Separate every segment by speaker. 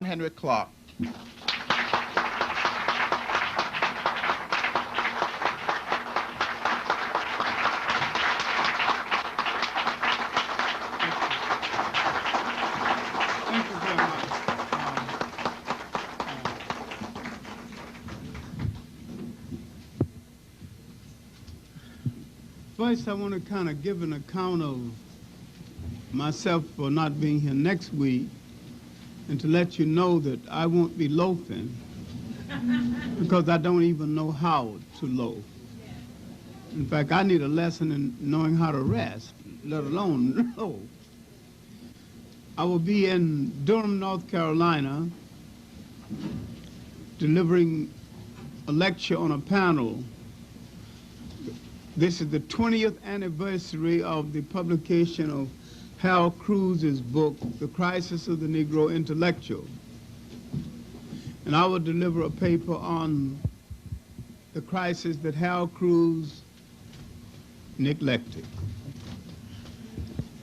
Speaker 1: Henrik Clarke.
Speaker 2: Thank you very much. First, I want to kind of give an account of myself for not being here next week, and to let you know that I won't be loafing because I don't even know how to loaf. In fact, I need a lesson in knowing how to rest, let alone loaf. I will be in Durham, North Carolina, delivering a lecture on a panel. This is the 20th anniversary of the publication of Hal Cruz's book, The Crisis of the Negro Intellectual. And I will deliver a paper on the crisis that Hal Cruz neglected.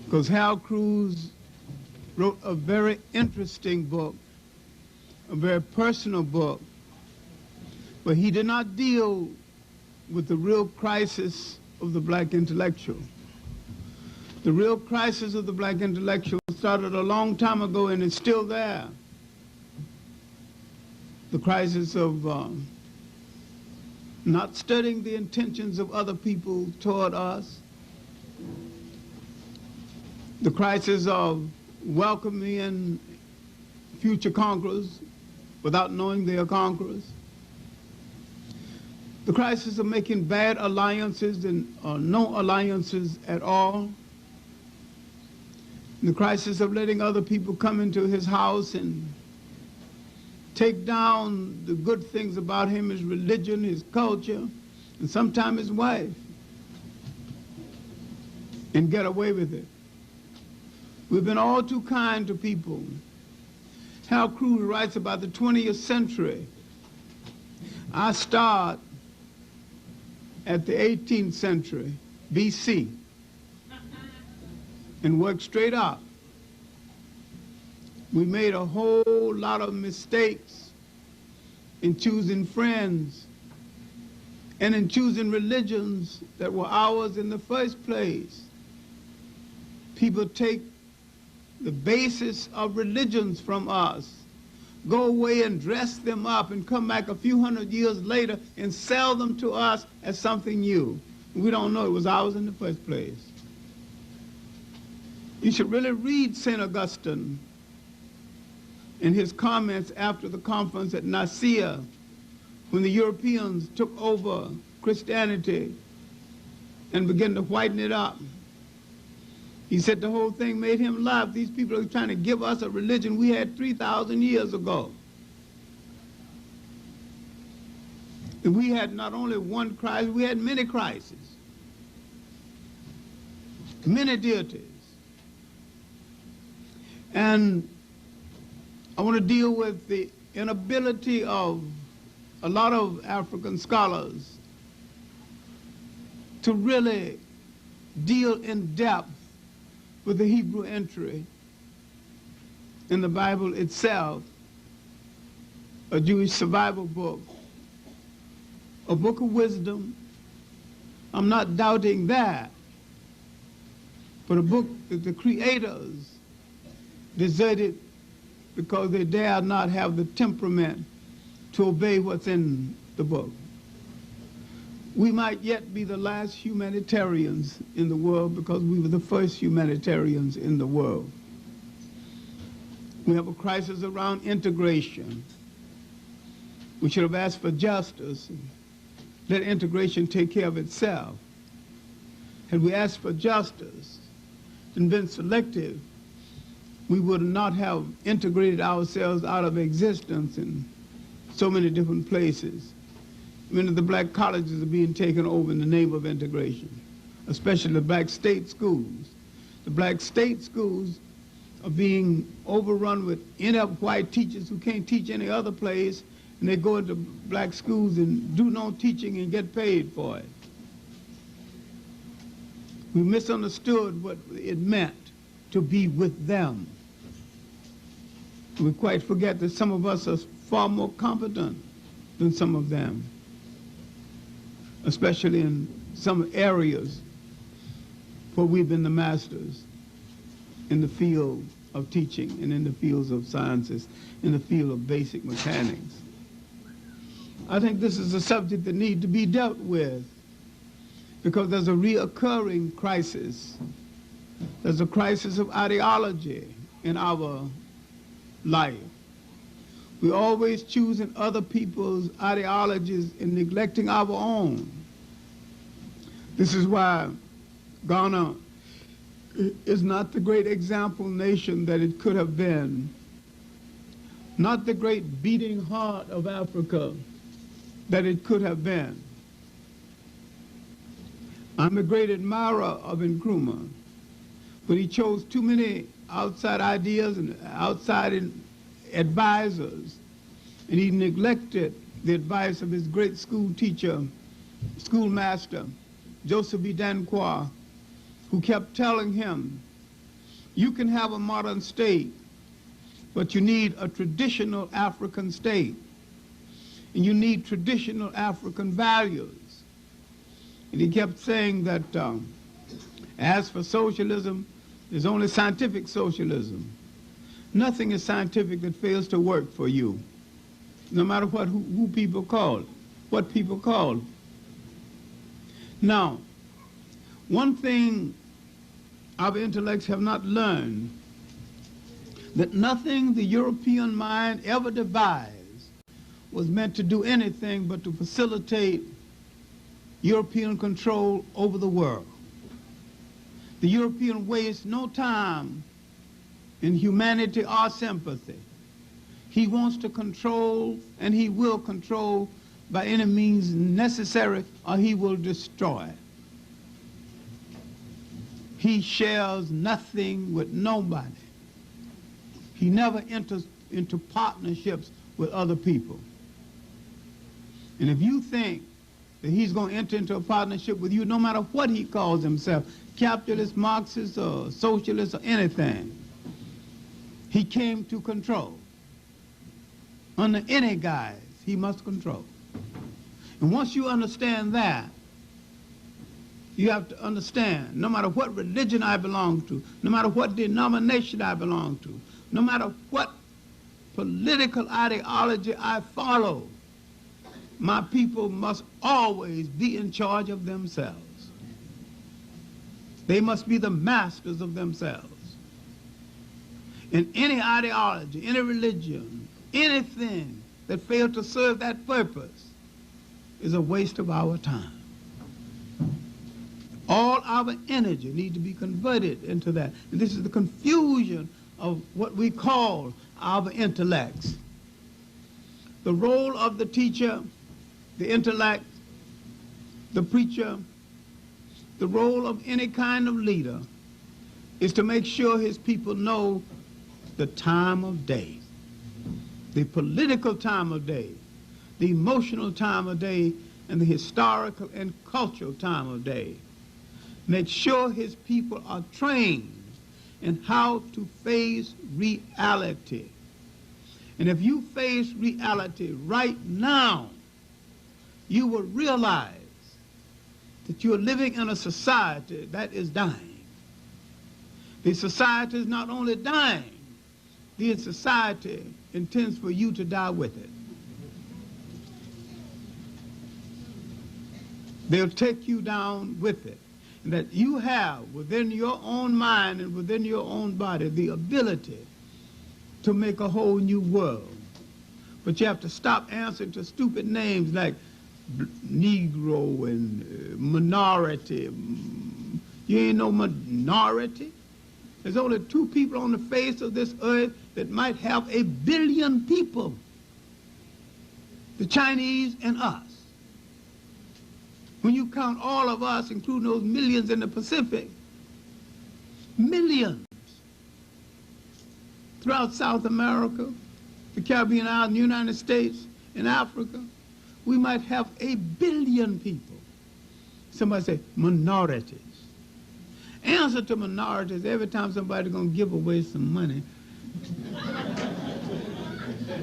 Speaker 2: Because Hal Cruz wrote a very interesting book, a very personal book, but he did not deal with the real crisis of the black intellectual. The real crisis of the black intellectual started a long time ago and is still there. The crisis of not studying the intentions of other people toward us. The crisis of welcoming future conquerors without knowing they are conquerors. The crisis of making bad alliances or no alliances at all. The crisis of letting other people come into his house and take down the good things about him, his religion, his culture, and sometimes his wife, and get away with it. We've been all too kind to people. Hal Cruz writes about the 20th century. I start at the 18th century, BC, and work straight up. We made a whole lot of mistakes in choosing friends and in choosing religions that were ours in the first place. People take the basis of religions from us, go away and dress them up and come back a few hundred years later and sell them to us as something new. We don't know it was ours in the first place. You should really read St. Augustine in his comments after the conference at Nicaea, when the Europeans took over Christianity and began to whiten it up. He said the whole thing made him laugh. These people are trying to give us a religion we had 3,000 years ago. And we had not only one Christ, we had many Christs, many deities. And I want to deal with the inability of a lot of African scholars to really deal in depth with the Hebrew entry in the Bible itself, a Jewish survival book, a book of wisdom. I'm not doubting that, but a book that the creators deserted because they dare not have the temperament to obey what's in the book. We might yet be the last humanitarians in the world because we were the first humanitarians in the world. We have a crisis around integration. We should have asked for justice and let integration take care of itself. Had we asked for justice and been selective, we would not have integrated ourselves out of existence in so many different places. Many of the black colleges are being taken over in the name of integration, especially the black state schools. The black state schools are being overrun with inept white teachers who can't teach any other place, and they go into black schools and do no teaching and get paid for it. We misunderstood what it meant to be with them. We quite forget that some of us are far more competent than some of them, especially in some areas where we've been the masters in the field of teaching and in the fields of sciences, in the field of basic mechanics. I think this is a subject that needs to be dealt with because there's a reoccurring crisis. There's a crisis of ideology in our life. We're always choosing other people's ideologies and neglecting our own. This is why Ghana is not the great example nation that it could have been, not the great beating heart of Africa that it could have been. I'm a great admirer of Nkrumah, but he chose too many outside ideas and outside advisors, and he neglected the advice of his great school teacher, schoolmaster, Joseph B. Danquah, who kept telling him, you can have a modern state, but you need a traditional African state, and you need traditional African values. And he kept saying that as for socialism, there's only scientific socialism. Nothing is scientific that fails to work for you, no matter who people call, what people call. Now, one thing our intellects have not learned, that nothing the European mind ever devised was meant to do anything but to facilitate European control over the world. The European wastes no time in humanity or sympathy. He wants to control, and he will control by any means necessary, or he will destroy. He shares nothing with nobody. He never enters into partnerships with other people. And if you think that he's going to enter into a partnership with you, no matter what he calls himself, capitalist, Marxist, or socialist, or anything, he came to control. Under any guise, he must control. And once you understand that, you have to understand, no matter what religion I belong to, no matter what denomination I belong to, no matter what political ideology I follow, my people must always be in charge of themselves. They must be the masters of themselves. In any ideology, any religion, anything that fails to serve that purpose is a waste of our time. All our energy needs to be converted into that. And this is the confusion of what we call our intellects. The role of the teacher, the intellect, the preacher, the role of any kind of leader is to make sure his people know the time of day, the political time of day, the emotional time of day, and the historical and cultural time of day. Make sure his people are trained in how to face reality. And if you face reality right now, you will realize that you are living in a society that is dying. The society is not only dying, the society intends for you to die with it. They'll take you down with it. And that you have within your own mind and within your own body the ability to make a whole new world. But you have to stop answering to stupid names like Negro and minority. You ain't no minority. There's only 2 people on the face of this earth that might have 1 billion people. The Chinese and us. When you count all of us, including those millions in the Pacific, millions throughout South America, the Caribbean islands, the United States, and Africa, we might have 1 billion people. Somebody say minorities. Answer to minorities every time somebody's going to give away some money.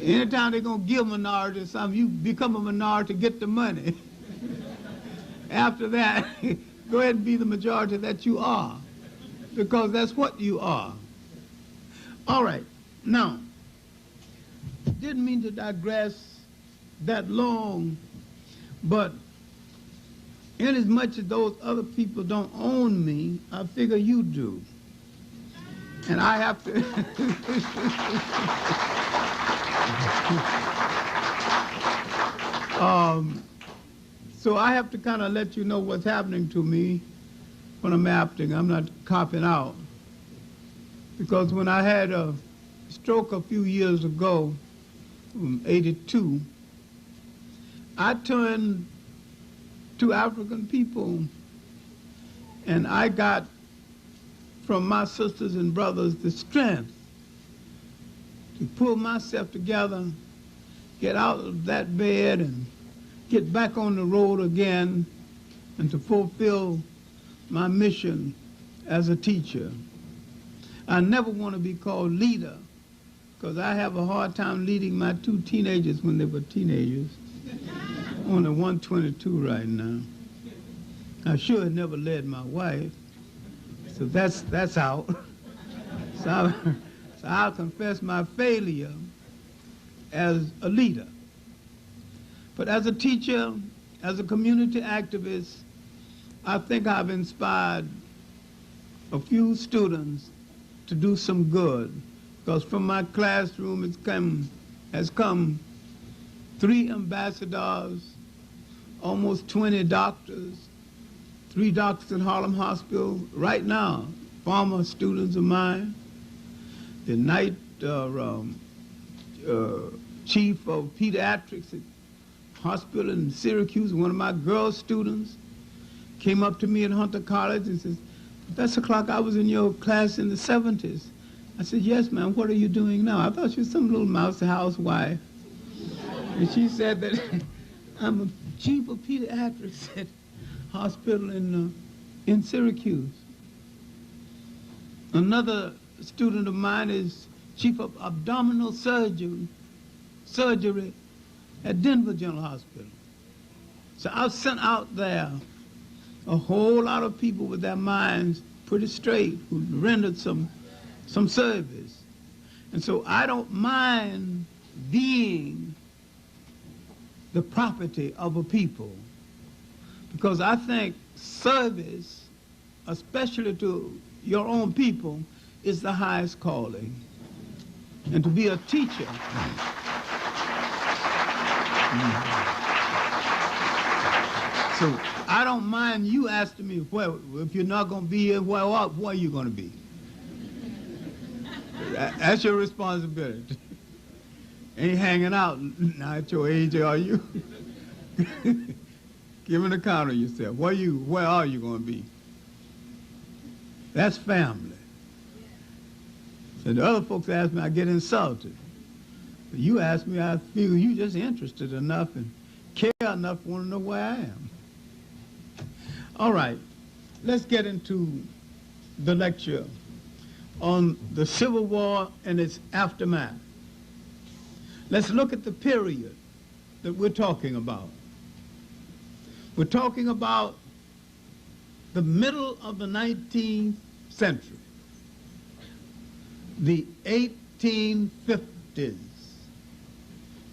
Speaker 2: Anytime they're going to give minority something, you become a minority to get the money. After that, go ahead and be the majority that you are, because that's what you are. All right. Now, didn't mean to digress that long, but inasmuch as those other people don't own me, I figure you do. And I have to... so I have to kind of let you know what's happening to me when I'm acting. I'm not copping out. Because when I had a stroke a few years ago, 82, I turned to African people, and I got from my sisters and brothers the strength to pull myself together, get out of that bed and get back on the road again, and to fulfill my mission as a teacher. I never want to be called leader, because I have a hard time leading my two teenagers when they were teenagers. Only 122 right now. I sure had never led my wife, so that's out. So I'll confess my failure as a leader. But as a teacher, as a community activist, I think I've inspired a few students to do some good, because from my classroom has come 3 ambassadors, almost 20 doctors, 3 doctors in Harlem Hospital right now, former students of mine, the night chief of pediatrics at hospital in Syracuse, one of my girl students, came up to me at Hunter College and says, "Professor Clarke, I was in your class in the 70s. I said, "Yes, ma'am, what are you doing now?" I thought she was some little mouse housewife. And she said that I'm a chief of pediatrics at hospital in Syracuse. Another student of mine is chief of abdominal surgery at Denver General Hospital. So I've sent out there a whole lot of people with their minds pretty straight who rendered some service. And so I don't mind being the property of a people, because I think service, especially to your own people, is the highest calling. And to be a teacher, so I don't mind you asking me, well, if you're not going to be here, where are you going to be? That's your responsibility. Ain't hanging out now at your age, are you? Give an account of yourself. Where are you going to be? That's family. So the other folks ask me, I get insulted. But you ask me, I feel you just interested enough and care enough to want to know where I am. All right, let's get into the lecture on the Civil War and its aftermath. Let's look at the period that we're talking about. We're talking about the middle of the 19th century, the 1850s.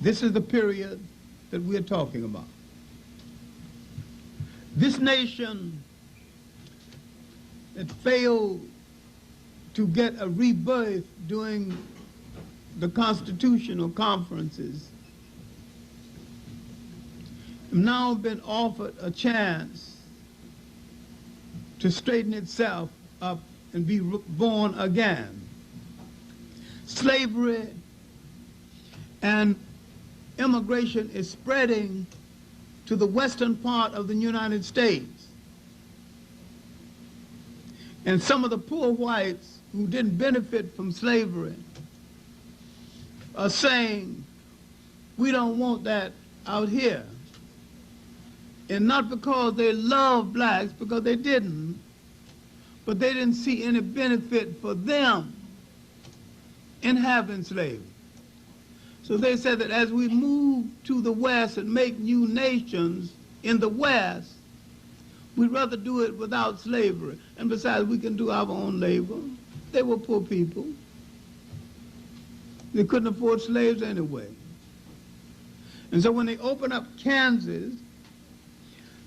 Speaker 2: This is the period that we're talking about. This nation that failed to get a rebirth during the constitutional conferences have now been offered a chance to straighten itself up and be born again. Slavery and immigration is spreading to the western part of the United States. And some of the poor whites who didn't benefit from slavery are saying, we don't want that out here. And not because they love blacks, because they didn't, but they didn't see any benefit for them in having slavery. So they said that as we move to the West and make new nations in the West, we'd rather do it without slavery. And besides, we can do our own labor. They were poor people. They couldn't afford slaves anyway. And so when they opened up Kansas,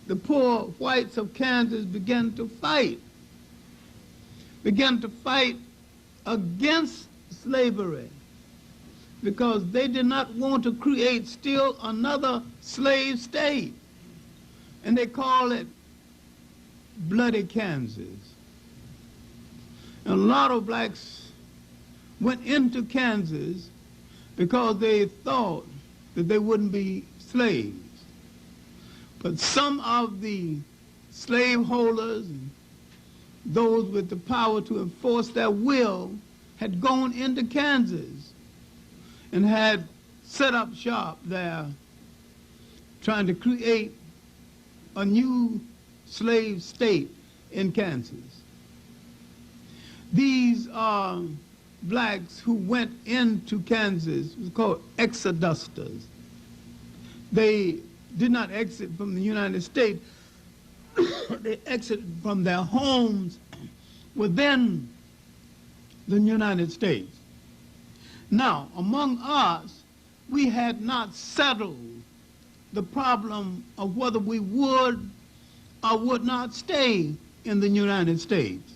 Speaker 2: the poor whites of Kansas began to fight against slavery, because they did not want to create still another slave state. And they call it Bloody Kansas. And a lot of blacks went into Kansas because they thought that they wouldn't be slaves. But some of the slaveholders and those with the power to enforce their will had gone into Kansas and had set up shop there, trying to create a new slave state in Kansas. These are blacks who went into Kansas, it was called exodusters. They did not exit from the United States. They exited from their homes within the United States. Now, among us, we had not settled the problem of whether we would or would not stay in the United States.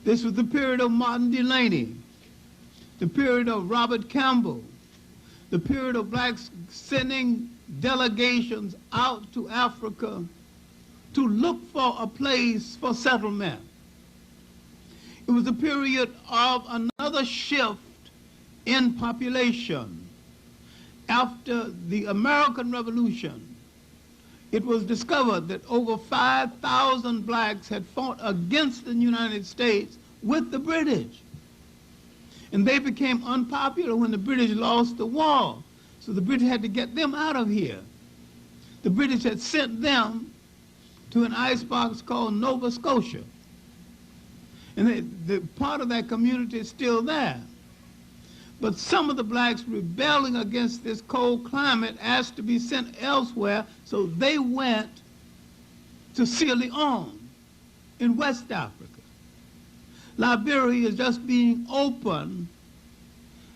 Speaker 2: This was the period of Martin Delany, the period of Robert Campbell, the period of blacks sending delegations out to Africa to look for a place for settlement. It was a period of another shift in population. After the American Revolution, it was discovered that over 5,000 blacks had fought against the United States with the British. And they became unpopular when the British lost the war. So the British had to get them out of here. The British had sent them to an icebox called Nova Scotia. And the part of that community is still there. But some of the blacks rebelling against this cold climate asked to be sent elsewhere, so they went to Sierra Leone in West Africa. Liberia is just being opened,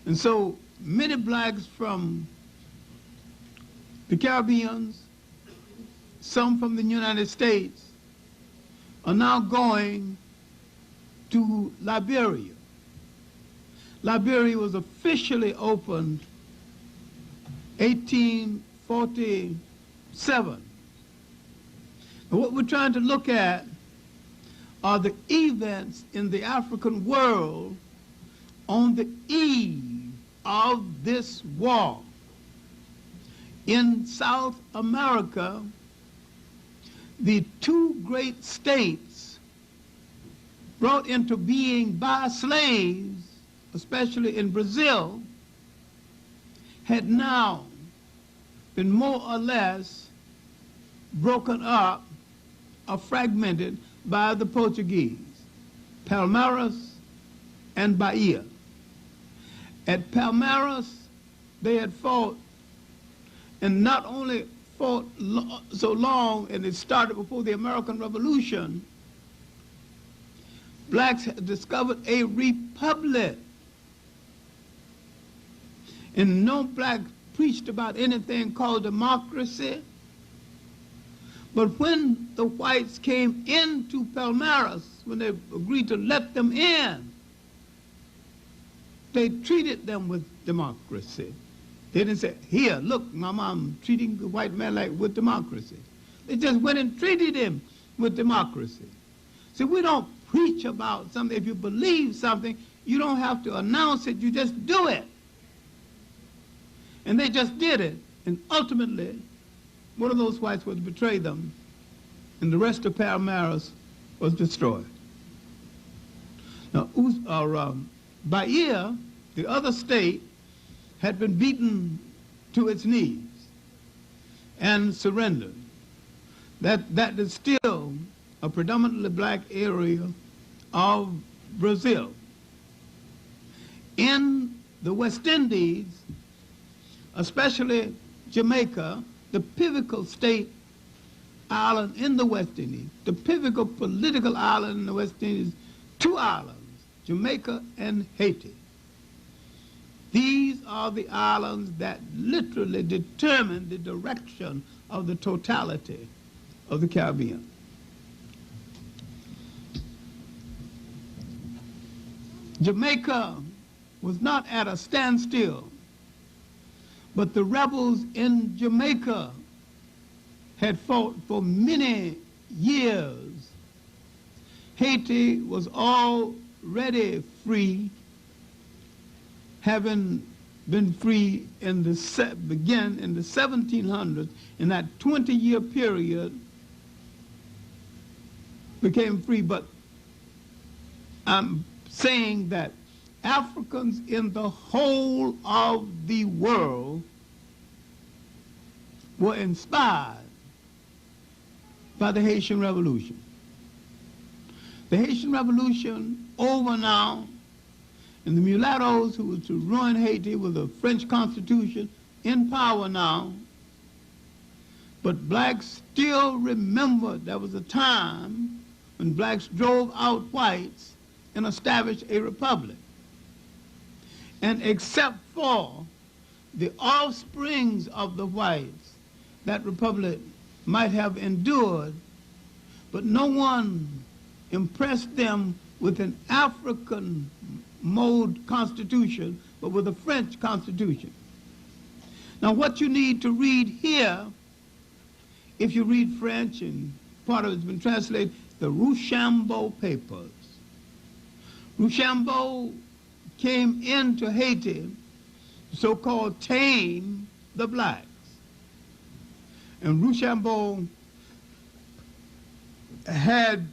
Speaker 2: and so many blacks from the Caribbean, some from the United States, are now going to Liberia. Liberia was officially opened 1847. And what we're trying to look at are the events in the African world on the eve of this war. In South America, the two great states brought into being by slaves, especially in Brazil, had now been more or less broken up or fragmented by the Portuguese, Palmeiras and Bahia. At Palmeiras, they had fought, and not only fought so long, and it started before the American Revolution, blacks had discovered a republic. And no black preached about anything called democracy. But when the whites came into Palmeiras, when they agreed to let them in, they treated them with democracy. They didn't say, here, look, Mama, I'm treating the white man like with democracy. They just went and treated him with democracy. See, we don't preach about something. If you believe something, you don't have to announce it, you just do it. And they just did it. And ultimately, one of those whites was betrayed them, and the rest of Palmeiras was destroyed. Now, Bahia, the other state, had been beaten to its knees and surrendered. That is still a predominantly black area of Brazil. In the West Indies, especially Jamaica, the pivotal state island in the West Indies, the pivotal political island in the West Indies, two islands, Jamaica and Haiti. These are the islands that literally determine the direction of the totality of the Caribbean. Jamaica was not at a standstill, but the rebels in Jamaica had fought for many years. Haiti was already free, having been free in began in the 1700s. In that 20-year period, became free. But I'm saying that Africans in the whole of the world were inspired by the Haitian Revolution. The Haitian Revolution over now, and the mulattoes who were to ruin Haiti with a French Constitution in power now. But blacks still remember there was a time when blacks drove out whites and established a republic. And except for the offsprings of the whites, that republic might have endured, but no one impressed them with an African mode constitution, but with a French constitution. Now what you need to read here, if you read French, and part of it's been translated, the Rochambeau Papers. Rochambeau came into Haiti, so-called tame the blacks. And Rochambeau had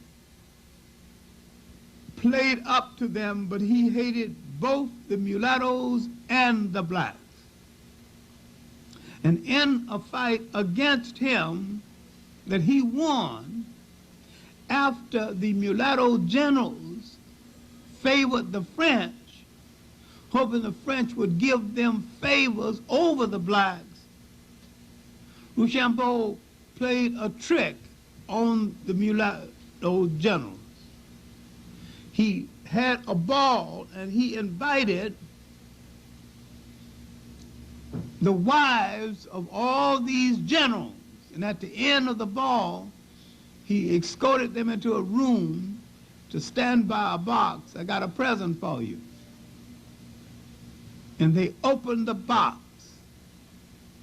Speaker 2: played up to them, but he hated both the mulattoes and the blacks. And in a fight against him that he won, after the mulatto generals favored the French, hoping the French would give them favors over the blacks, Rochambeau played a trick on the mulatto generals. He had a ball and he invited the wives of all these generals, and at the end of the ball he escorted them into a room to stand by a box. I got a present for you. And they opened the box,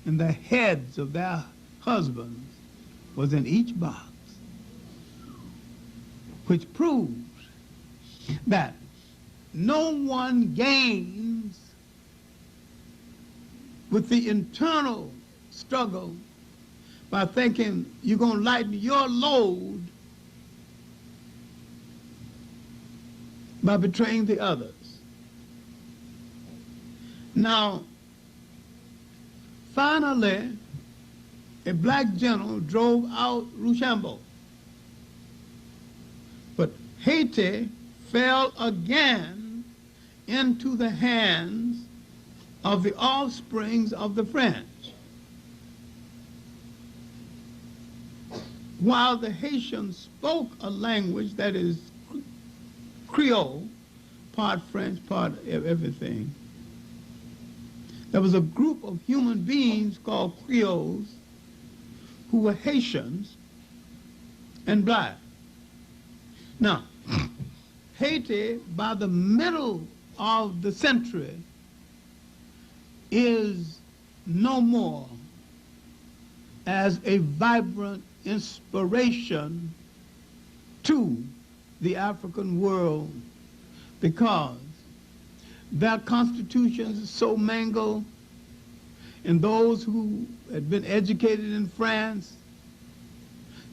Speaker 2: and the heads of their husbands was in each box, which proves that no one gains with the internal struggle by thinking you're going to lighten your load by betraying the others. Now, finally, a black general drove out Rochambeau, but Haiti fell again into the hands of the offsprings of the French. While the Haitians spoke a language that is Creole, part French, part everything, there was a group of human beings called Creoles who were Haitians and black. Now, Haiti, by the middle of the century, is no more as a vibrant inspiration to the African world, because their constitutions are so mangled, and those who had been educated in France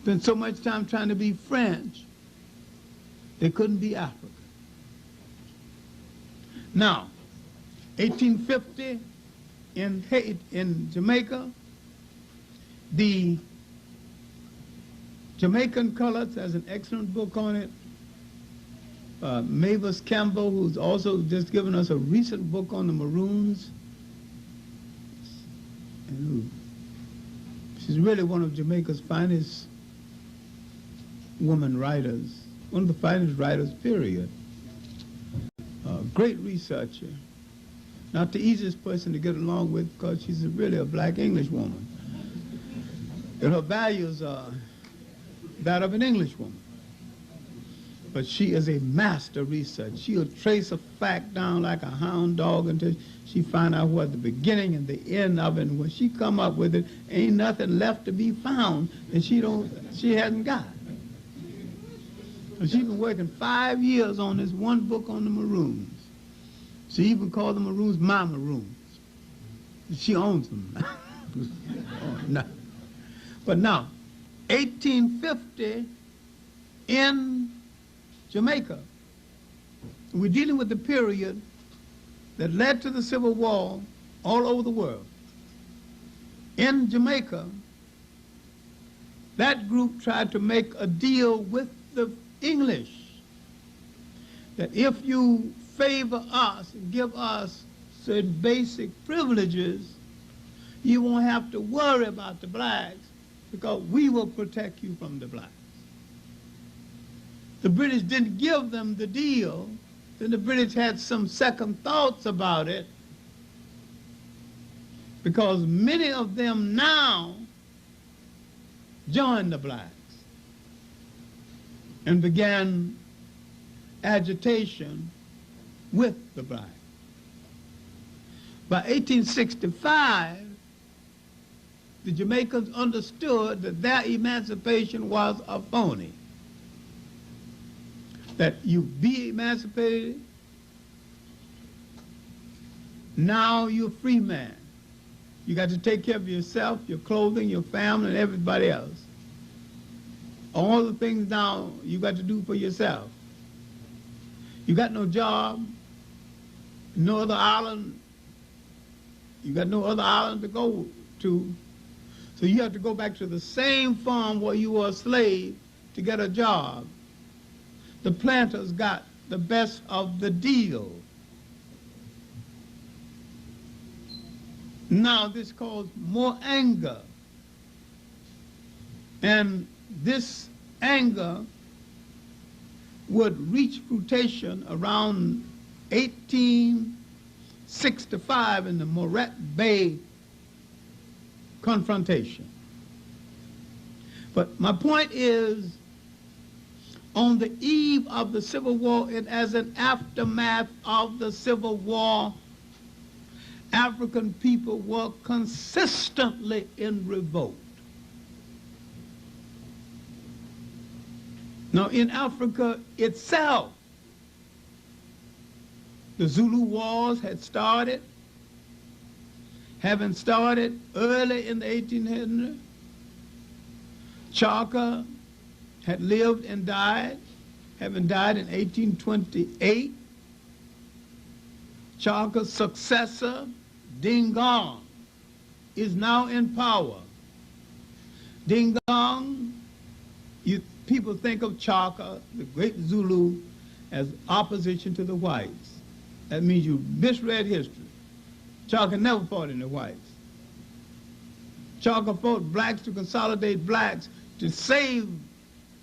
Speaker 2: spent so much time trying to be French, they couldn't be African. Now, 1850 in Jamaica, the Jamaican Colors has an excellent book on it. Mavis Campbell, who's also just given us a recent book on the Maroons, and she's really one of Jamaica's finest woman writers, one of the finest writers, period. Great researcher. Not the easiest person to get along with because she's really a black English woman. And her values are that of an English woman. But she is a master researcher. She'll trace a fact down like a hound dog until she find out what the beginning and the end of it. And when she come up with it, ain't nothing left to be found that she hasn't got. And she's been working 5 years on this one book on the Maroons. She even called the Maroons my Maroons. She owns them. Oh, no. But now, 1850 in Jamaica, we're dealing with the period that led to the Civil War all over the world. In Jamaica, that group tried to make a deal with the English that if you favor us and give us certain basic privileges, you won't have to worry about the blacks because we will protect you from the blacks. The British didn't give them the deal, then the British had some second thoughts about it because many of them now joined the blacks and began agitation with the blacks. By 1865, the Jamaicans understood that their emancipation was a phony. That you be emancipated, now you're a free man. You got to take care of yourself, your clothing, your family, and everybody else. All the things now you got to do for yourself. You got no job, no other island, you got no other island to go to, so you have to go back to the same farm where you were a slave to get a job. The planters got the best of the deal. Now this caused more anger. And this anger would reach fruition around 1865 in the Moret Bay confrontation. But my point is, on the eve of the Civil War and as an aftermath of the Civil War, African people were consistently in revolt. Now, in Africa itself, the Zulu Wars had started, having started early in the 1800s. Clarke had lived and died, having died in 1828. Clarke's successor, Dingaan, is now in power. Dingaan, people think of Clarke, the great Zulu, as opposition to the whites. That means you misread history. Clarke never fought in the whites. Clarke fought blacks to consolidate blacks to save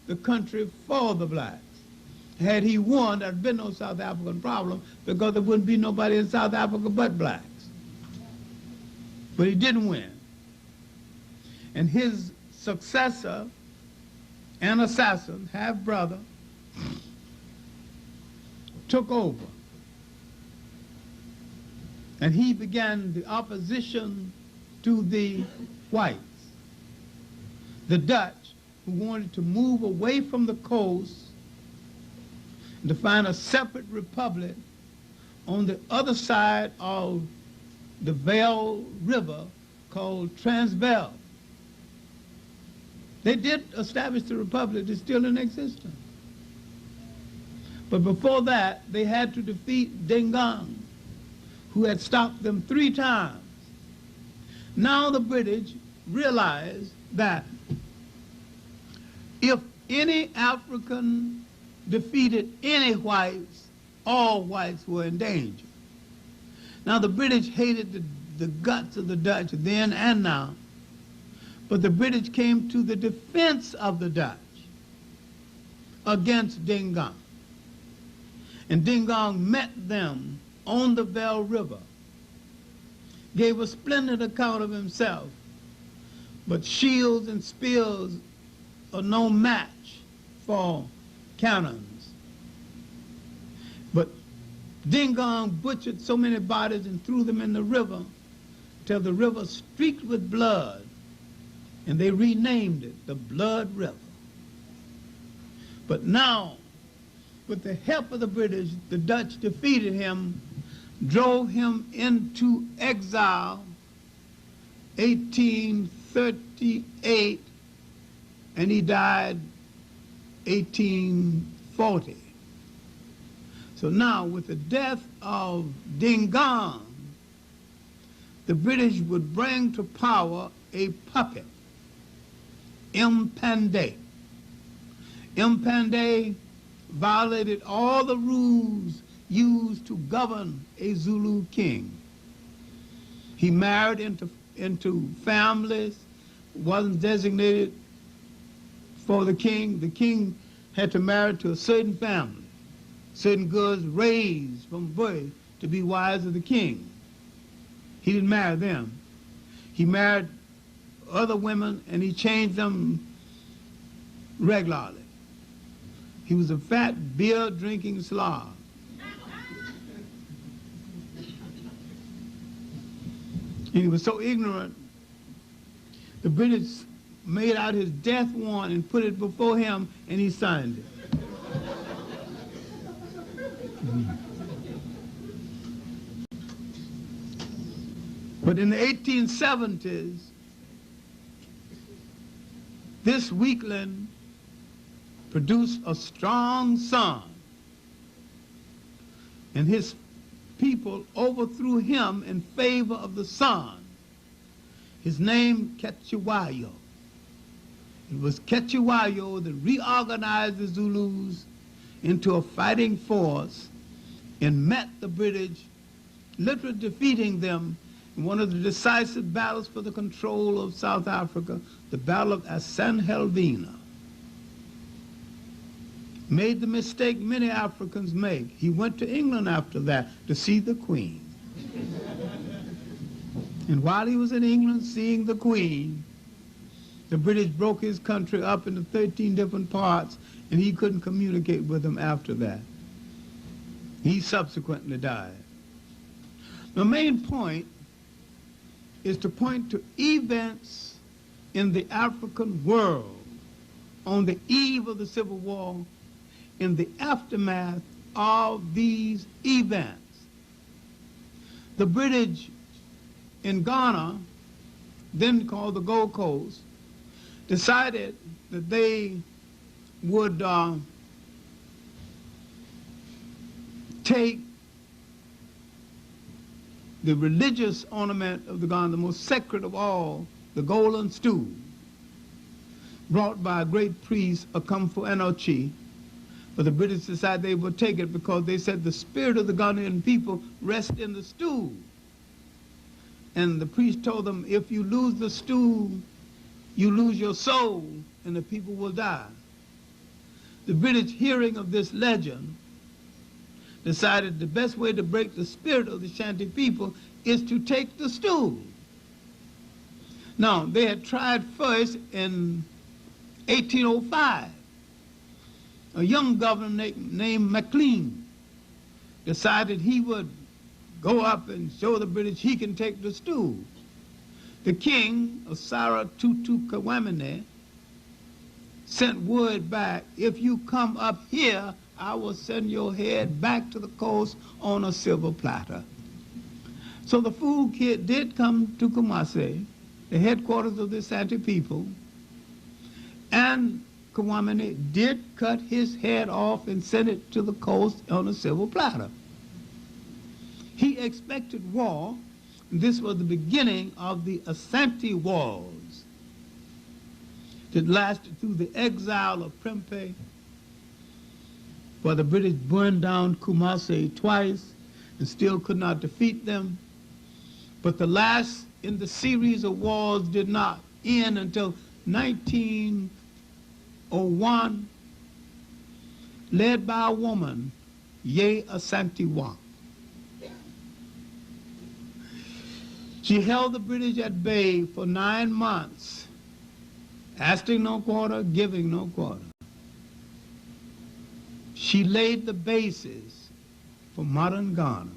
Speaker 2: the country for the blacks. Had he won, there'd been no South African problem because there wouldn't be nobody in South Africa but blacks. But he didn't win. And his successor and assassin, half-brother, took over. And he began the opposition to the whites, the Dutch, who wanted to move away from the coast and to find a separate republic on the other side of the Vaal River called Transvaal. They did establish the republic. It's still in existence. But before that, they had to defeat Dingaan, who had stopped them 3 times. Now the British realized that if any African defeated any whites, all whites were in danger. Now the British hated the the guts of the Dutch then and now. But the British came to the defense of the Dutch against Dingaan. And Dingaan met them on the Bell River, gave a splendid account of himself, but shields and spears are no match for cannons. But Dingaan butchered so many bodies and threw them in the river till the river streaked with blood, and they renamed it the Blood River. But now, with the help of the British, the Dutch defeated him, drove him into exile, 1838, and he died 1840. So now, with the death of Dingaan, the British would bring to power a puppet, Mpande. Mpande violated all the rules used to govern a Zulu king. He married into families, wasn't designated for the king. The king had to marry to a certain family, certain girls raised from birth to be wives of the king. He didn't marry them. He married other women and he changed them regularly. He was a fat, beer-drinking slob. And he was so ignorant, the British made out his death warrant and put it before him, and he signed it. But in the 1870s, this weakling produced a strong son, and his people overthrew him in favor of the son. His name, Cetshwayo. It was Cetshwayo that reorganized the Zulus into a fighting force and met the British, literally defeating them in one of the decisive battles for the control of South Africa, the Battle of San Helena. Made the mistake many Africans make. He went to England after that to see the Queen. And while he was in England seeing the Queen, the British broke his country up into 13 different parts, and he couldn't communicate with them after that. He subsequently died. The main point is to point to events in the African world on the eve of the Civil War, in the aftermath of these events. The British in Ghana, then called the Gold Coast, decided that they would take the religious ornament of the Ghana, the most sacred of all, the golden stool, brought by a great priest, Akamfo Enochi. But the British decided they would take it because they said the spirit of the Ghanaian people rests in the stool. And the priest told them, if you lose the stool, you lose your soul, and the people will die. The British, hearing of this legend, decided the best way to break the spirit of the Shanti people is to take the stool. Now, they had tried first in 1805. A young governor named McLean decided he would go up and show the British he can take the stool. The king of Sarah Tutu Kawamene sent word back, if you come up here, I will send your head back to the coast on a silver platter. So the fool kid did come to Kumasi, the headquarters of the Shanti people, and Kawamene did cut his head off and send it to the coast on a silver platter. He expected war. This was the beginning of the Asante Wars that lasted through the exile of Prempeh, where the British burned down Kumasi twice and still could not defeat them. But But the last in the series of wars did not end until 1901, led by a woman, Ye Asantewaa. She held the British at bay for 9 months, asking no quarter, giving no quarter. She laid the basis for modern Ghana.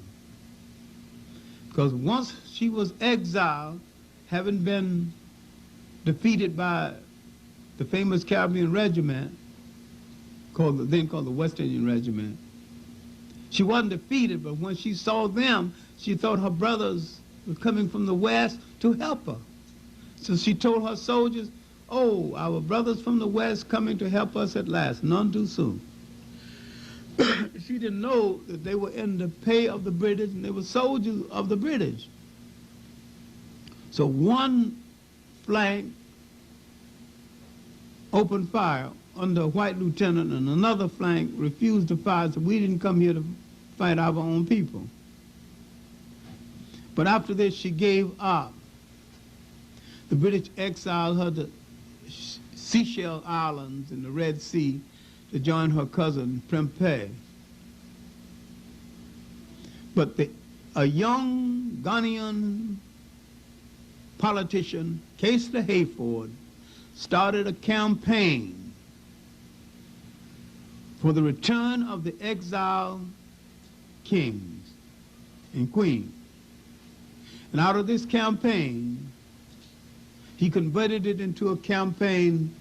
Speaker 2: Because once she was exiled, having been defeated by the famous Caribbean regiment, then called the West Indian Regiment, she wasn't defeated, but when she saw them, she thought her brothers were coming from the West to help her. So she told her soldiers, "Oh, our brothers from the West coming to help us at last, none too soon." She didn't know that they were in the pay of the British and they were soldiers of the British. So one flank opened fire under a white lieutenant and another flank refused to fire, so we didn't come here to fight our own people. But after this, she gave up. The British exiled her to Seychelles Islands in the Red Sea to join her cousin, Prempeh. But a young Ghanaian politician, Casey Hayford, started a campaign for the return of the exiled kings and queens. And out of this campaign, he converted it into a campaign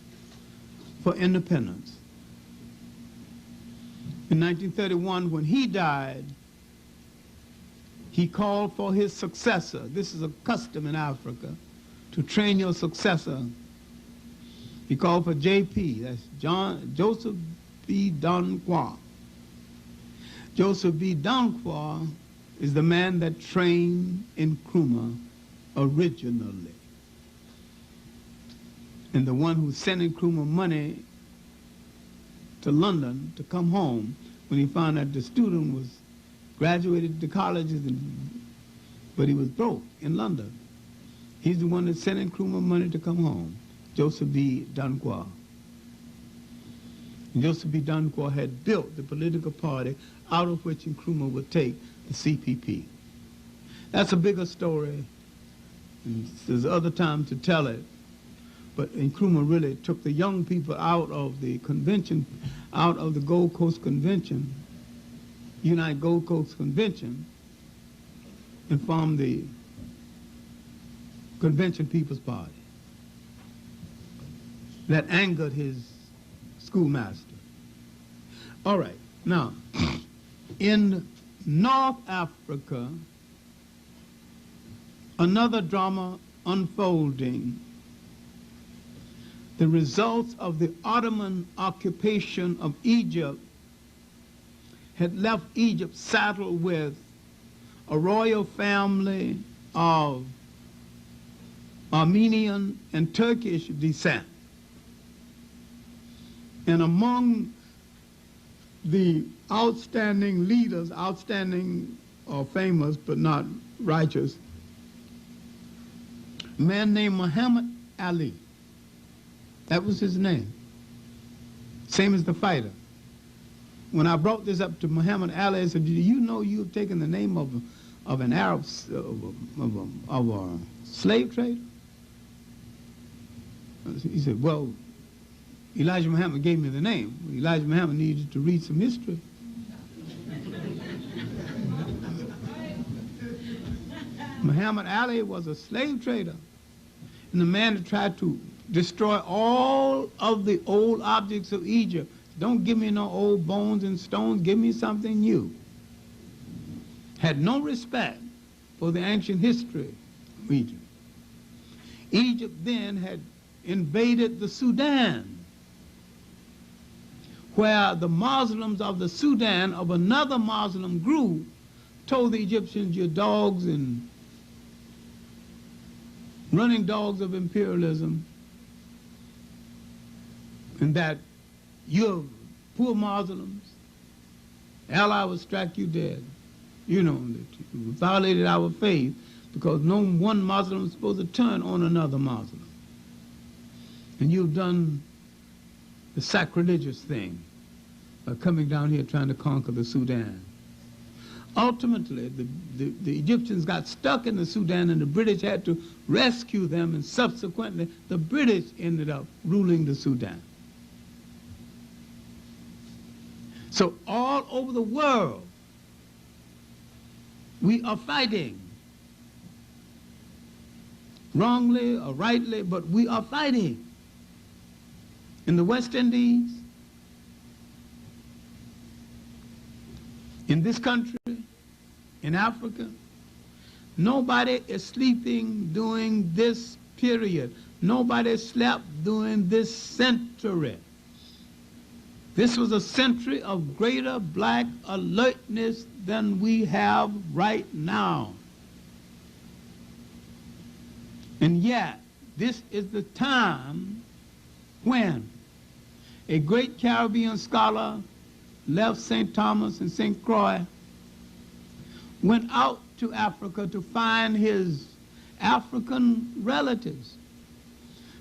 Speaker 2: for independence. In 1931, when he died, he called for his successor. This is a custom in Africa, to train your successor. He called for JP, that's Joseph B. Danquah. Joseph B. Danquah is the man that trained Nkrumah originally, and the one who sent Nkrumah money to London to come home when he found that the student was graduated to colleges, but he was broke in London. He's the one that sent Nkrumah money to come home, Joseph B. Danquah. And Joseph B. Danquah had built the political party out of which Nkrumah would take the CPP. That's a bigger story. And there's other time to tell it. But Nkrumah really took the young people out of the convention, out of the Gold Coast Convention, United Gold Coast Convention, and formed the Convention People's Party. That angered his schoolmaster. All right, now, in North Africa, another drama unfolding. The results of the Ottoman occupation of Egypt had left Egypt saddled with a royal family of Armenian and Turkish descent. And among the outstanding leaders, outstanding or famous but not righteous, a man named Muhammad Ali. That was his name. Same as the fighter. When I brought this up to Muhammad Ali, I said, "Do you know you've taken the name of an Arab, of a slave trader?" He said, "Well, Elijah Muhammad gave me the name. Elijah Muhammad needed to read some history." Muhammad Ali was a slave trader, and the man that tried to destroy all of the old objects of Egypt. Don't give me no old bones and stones, give me something new. Had no respect for the ancient history of Egypt. Egypt then had invaded the Sudan, where the Muslims of the Sudan, of another Muslim group, told the Egyptians, "You're dogs and running dogs of imperialism, and that you're poor Muslims, Allah will strike you dead. You know, that you violated our faith because no one Muslim is supposed to turn on another Muslim. And you've done the sacrilegious thing by coming down here trying to conquer the Sudan. Ultimately, the Egyptians got stuck in the Sudan, and the British had to rescue them, and subsequently the British ended up ruling the Sudan. So all over the world, we are fighting. Wrongly or rightly, but we are fighting. In the West Indies, in this country, in Africa, nobody is sleeping during this period. Nobody slept during this century. This was a century of greater black alertness than we have right now. And yet, this is the time when a great Caribbean scholar left St. Thomas and St. Croix, went out to Africa to find his African relatives.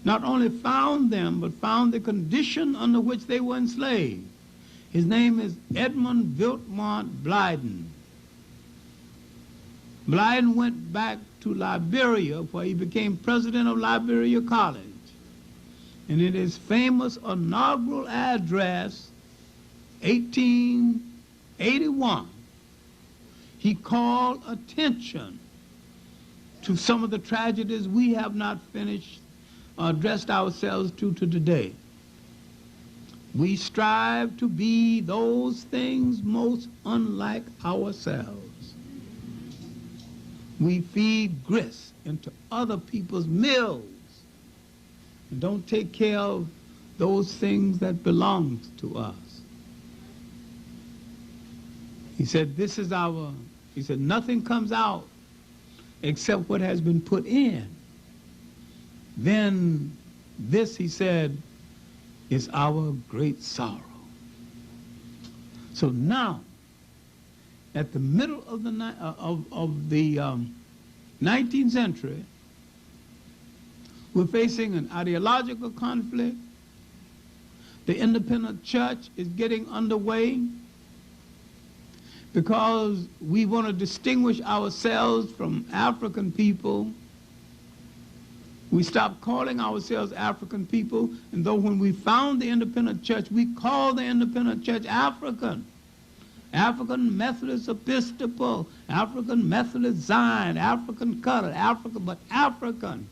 Speaker 2: Not only found them, but found the condition under which they were enslaved. His name is Edmund Viltmont Blyden. Blyden went back to Liberia, where he became president of Liberia College. And in his famous inaugural address, 1881, he called attention to some of the tragedies we have not finished or addressed ourselves to today. We strive to be those things most unlike ourselves. We feed grist into other people's mills and don't take care of those things that belong to us. He said, he said, nothing comes out except what has been put in. Then this, he said, is our great sorrow. So now, at the middle of the 19th century, we're facing an ideological conflict. The independent church is getting underway because we want to distinguish ourselves from African people. We stopped calling ourselves African people, and though when we found the independent church, we called the independent church African. African Methodist Episcopal, African Methodist Zion, African Colored, but African.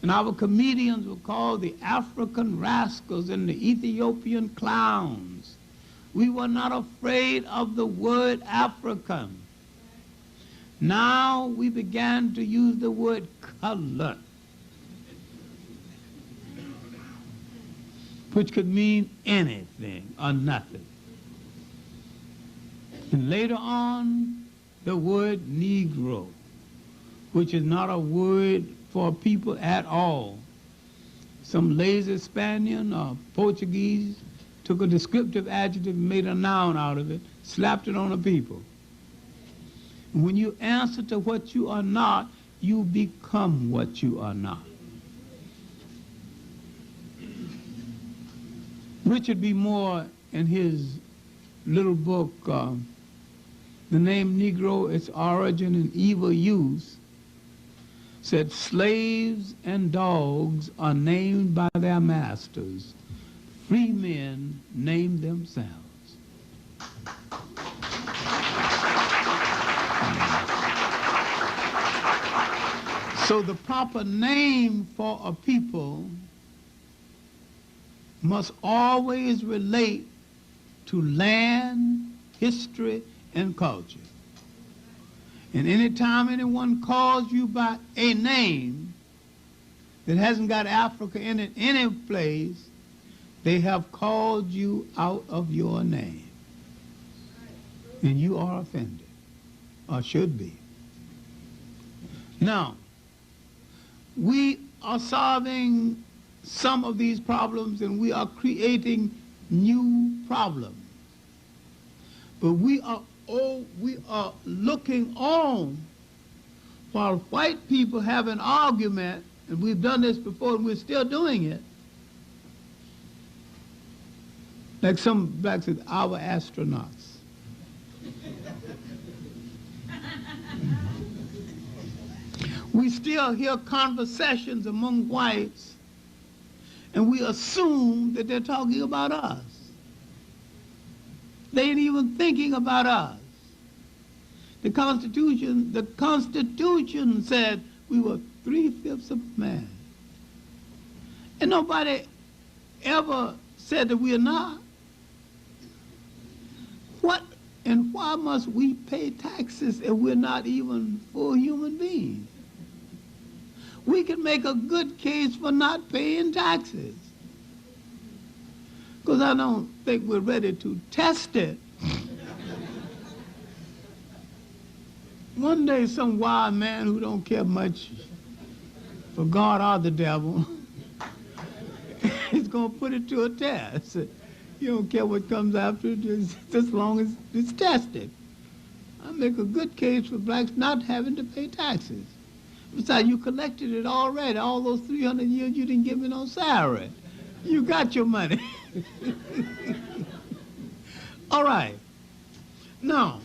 Speaker 2: And our comedians were called the African Rascals and the Ethiopian Clowns. We were not afraid of the word African. Now we began to use the word color, which could mean anything or nothing. And later on, the word Negro, which is not a word for people at all. Some lazy Spaniard or Portuguese took a descriptive adjective and made a noun out of it, slapped it on the people. And when you answer to what you are not, you become what you are not. Richard B. Moore, in his little book, The Name Negro, Its Origin and Evil Use, said, slaves and dogs are named by their masters. Free men name themselves. So the proper name for a people must always relate to land, history, and culture. And anytime anyone calls you by a name that hasn't got Africa in it any place, they have called you out of your name. And you are offended, or should be. Now, we are solving some of these problems and we are creating new problems. But we are looking on while white people have an argument, and we've done this before and we're still doing it, like some blacks said, our astronauts. We still hear conversations among whites, and we assume that they're talking about us. They ain't even thinking about us. The Constitution said we were 3/5 of man. And nobody ever said that we are not. What and why must we pay taxes if we're not even full human beings? We can make a good case for not paying taxes, because I don't think we're ready to test it. One day some wild man who don't care much for God or the devil is going to put it to a test. You don't care what comes after it, just as long as it's tested. I make a good case for blacks not having to pay taxes. Besides, you collected it already. All those 300 years you didn't give me no salary. You got your money. All right. Now,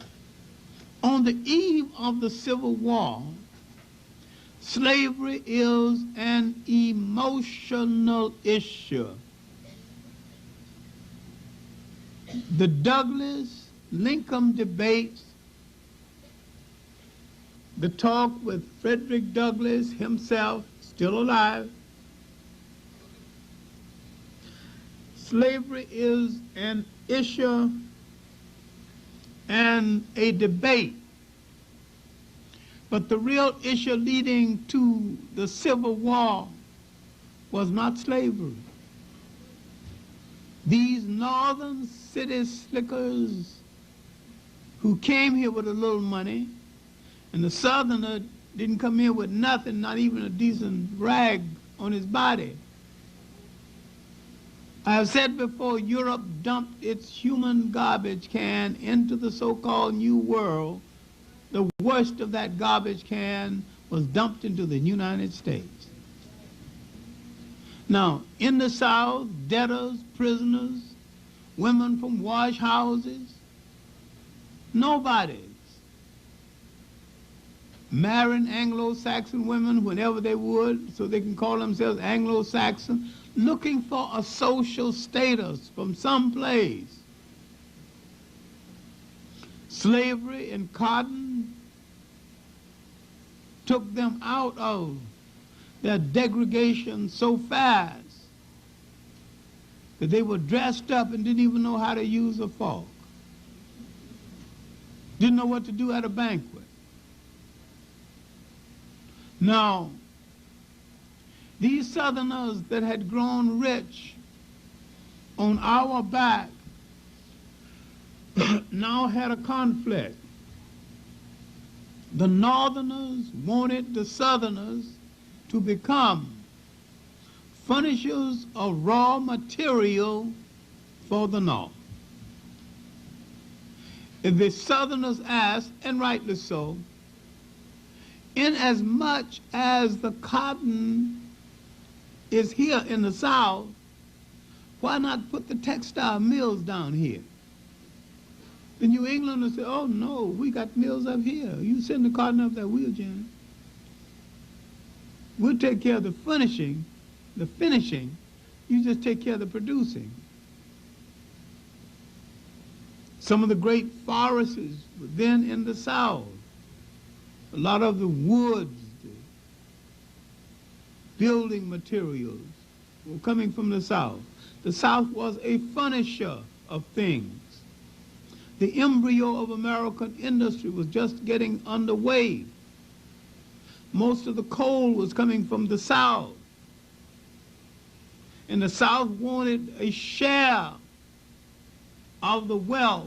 Speaker 2: on the eve of the Civil War, slavery is an emotional issue. The Douglas-Lincoln debates, the talk with Frederick Douglass himself, still alive. Slavery is an issue and a debate. But the real issue leading to the Civil War was not slavery. These northern city slickers who came here with a little money, and the southerner didn't come here with nothing, not even a decent rag on his body. I have said before, Europe dumped its human garbage can into the so-called New World. The worst of that garbage can was dumped into the United States. Now, in the South, debtors, prisoners, women from wash houses, nobodies marrying Anglo-Saxon women whenever they would, so they can call themselves Anglo-Saxon, looking for a social status from some place. Slavery and cotton took them out of their degradation so fast that they were dressed up and didn't even know how to use a fork. Didn't know what to do at a banquet. Now, these Southerners that had grown rich on our back now had a conflict. The Northerners wanted the Southerners to become furnishers of raw material for the North. If the Southerners asked, and rightly so, inasmuch as the cotton is here in the South, why not put the textile mills down here? The New Englanders say, oh no, we got mills up here. You send the cotton up that wheel, Jan. We'll take care of the finishing, you just take care of the producing. Some of the great forests were then in the South. A lot of the woods, the building materials were coming from the South. The South was a furnisher of things. The embryo of American industry was just getting underway. Most of the coal was coming from the South. And the South wanted a share of the wealth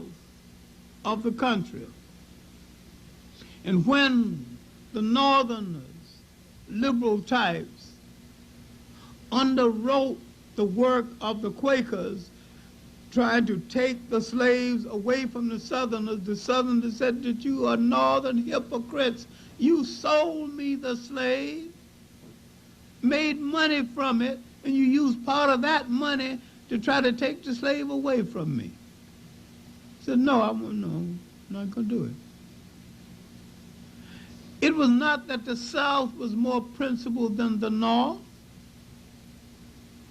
Speaker 2: of the country. And when the Northerners, liberal types, underwrote the work of the Quakers, trying to take the slaves away from the Southerners said that you are Northern hypocrites. You sold me the slave, made money from it, and you used part of that money to try to take the slave away from me. He said, no, I'm not going to do it. It was not that the South was more principled than the North.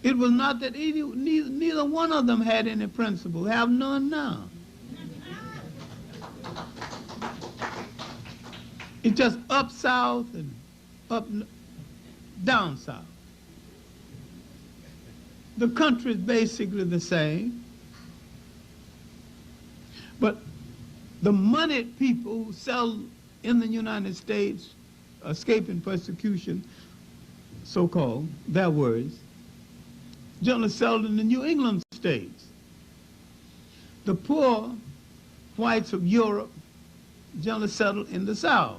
Speaker 2: It was not that neither one of them had any principle, have none now. It's just up south and down south. The country is basically the same. But the moneyed people who sell in the United States, escaping persecution, so-called, their words, generally sold in the New England states. The poor whites of Europe generally settled in the South.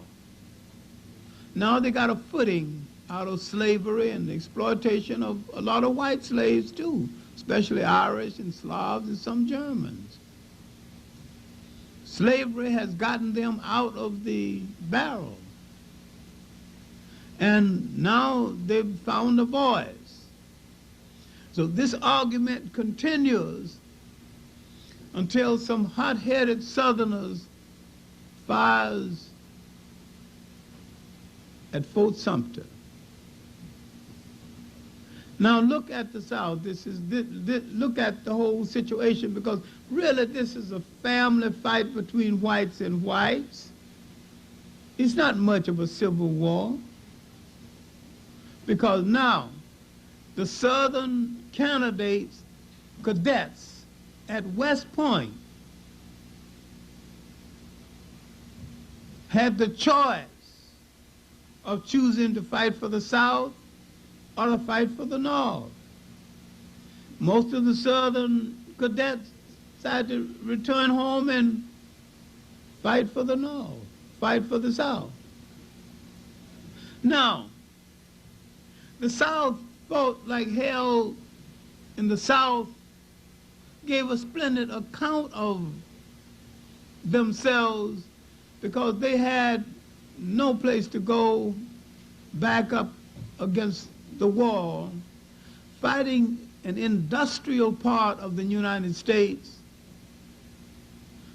Speaker 2: Now they got a footing out of slavery and the exploitation of a lot of white slaves too, especially Irish and Slavs and some Germans. Slavery has gotten them out of the barrel. And now they've found a voice. So this argument continues until some hot-headed Southerners fires at Fort Sumter. Now look at the South. Look at the whole situation, because really this is a family fight between whites and whites. It's not much of a civil war, because now the Southern candidates, cadets at West Point, had the choice of choosing to fight for the South or to fight for the North. Most of the Southern cadets decided to return home and fight for the North, fight for the South. Now, the South fought like hell, and the South gave a splendid account of themselves because they had no place to go back up against the wall, fighting an industrial part of the United States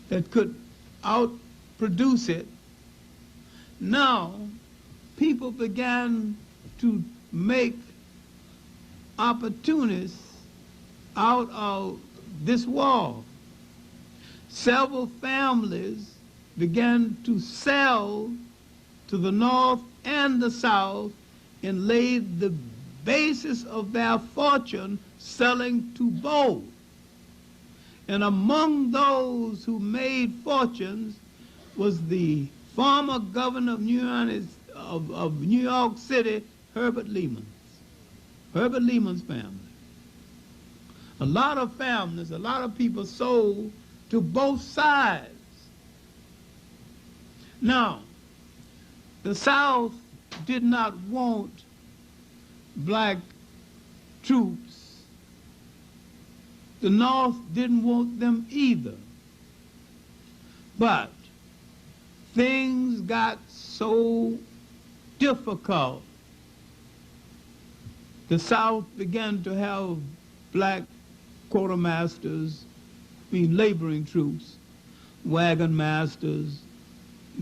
Speaker 2: that could outproduce it. Now, people began to make opportunists out of this war. Several families began to sell to the North and the South and laid the basis of their fortune selling to both. And among those who made fortunes was the former governor of New York City, Herbert Lehman's family. A lot of families, a lot of people sold to both sides. Now, the South did not want black troops. The North didn't want them either. But things got so difficult, the South began to have black quartermasters, laboring troops, wagon masters,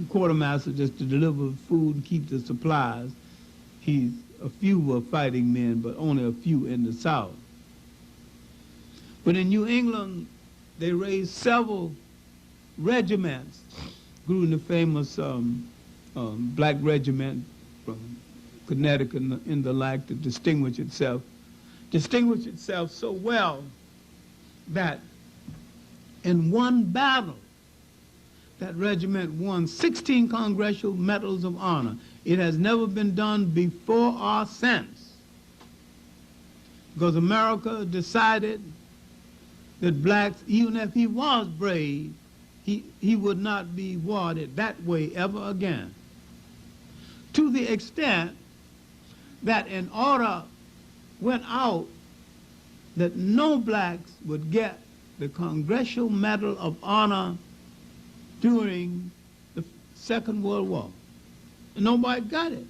Speaker 2: quartermasters just to deliver food and keep the supplies. A few were fighting men, but only a few in the South. But in New England, they raised several regiments, including the famous black regiment from Connecticut and the like, to distinguish itself so well that in one battle, that regiment won 16 Congressional Medals of Honor. It has never been done before or since, because America decided that blacks, even if he was brave, he would not be warded that way ever again. To the extent that an order went out that no blacks would get the Congressional Medal of Honor during the Second World War. Nobody got it.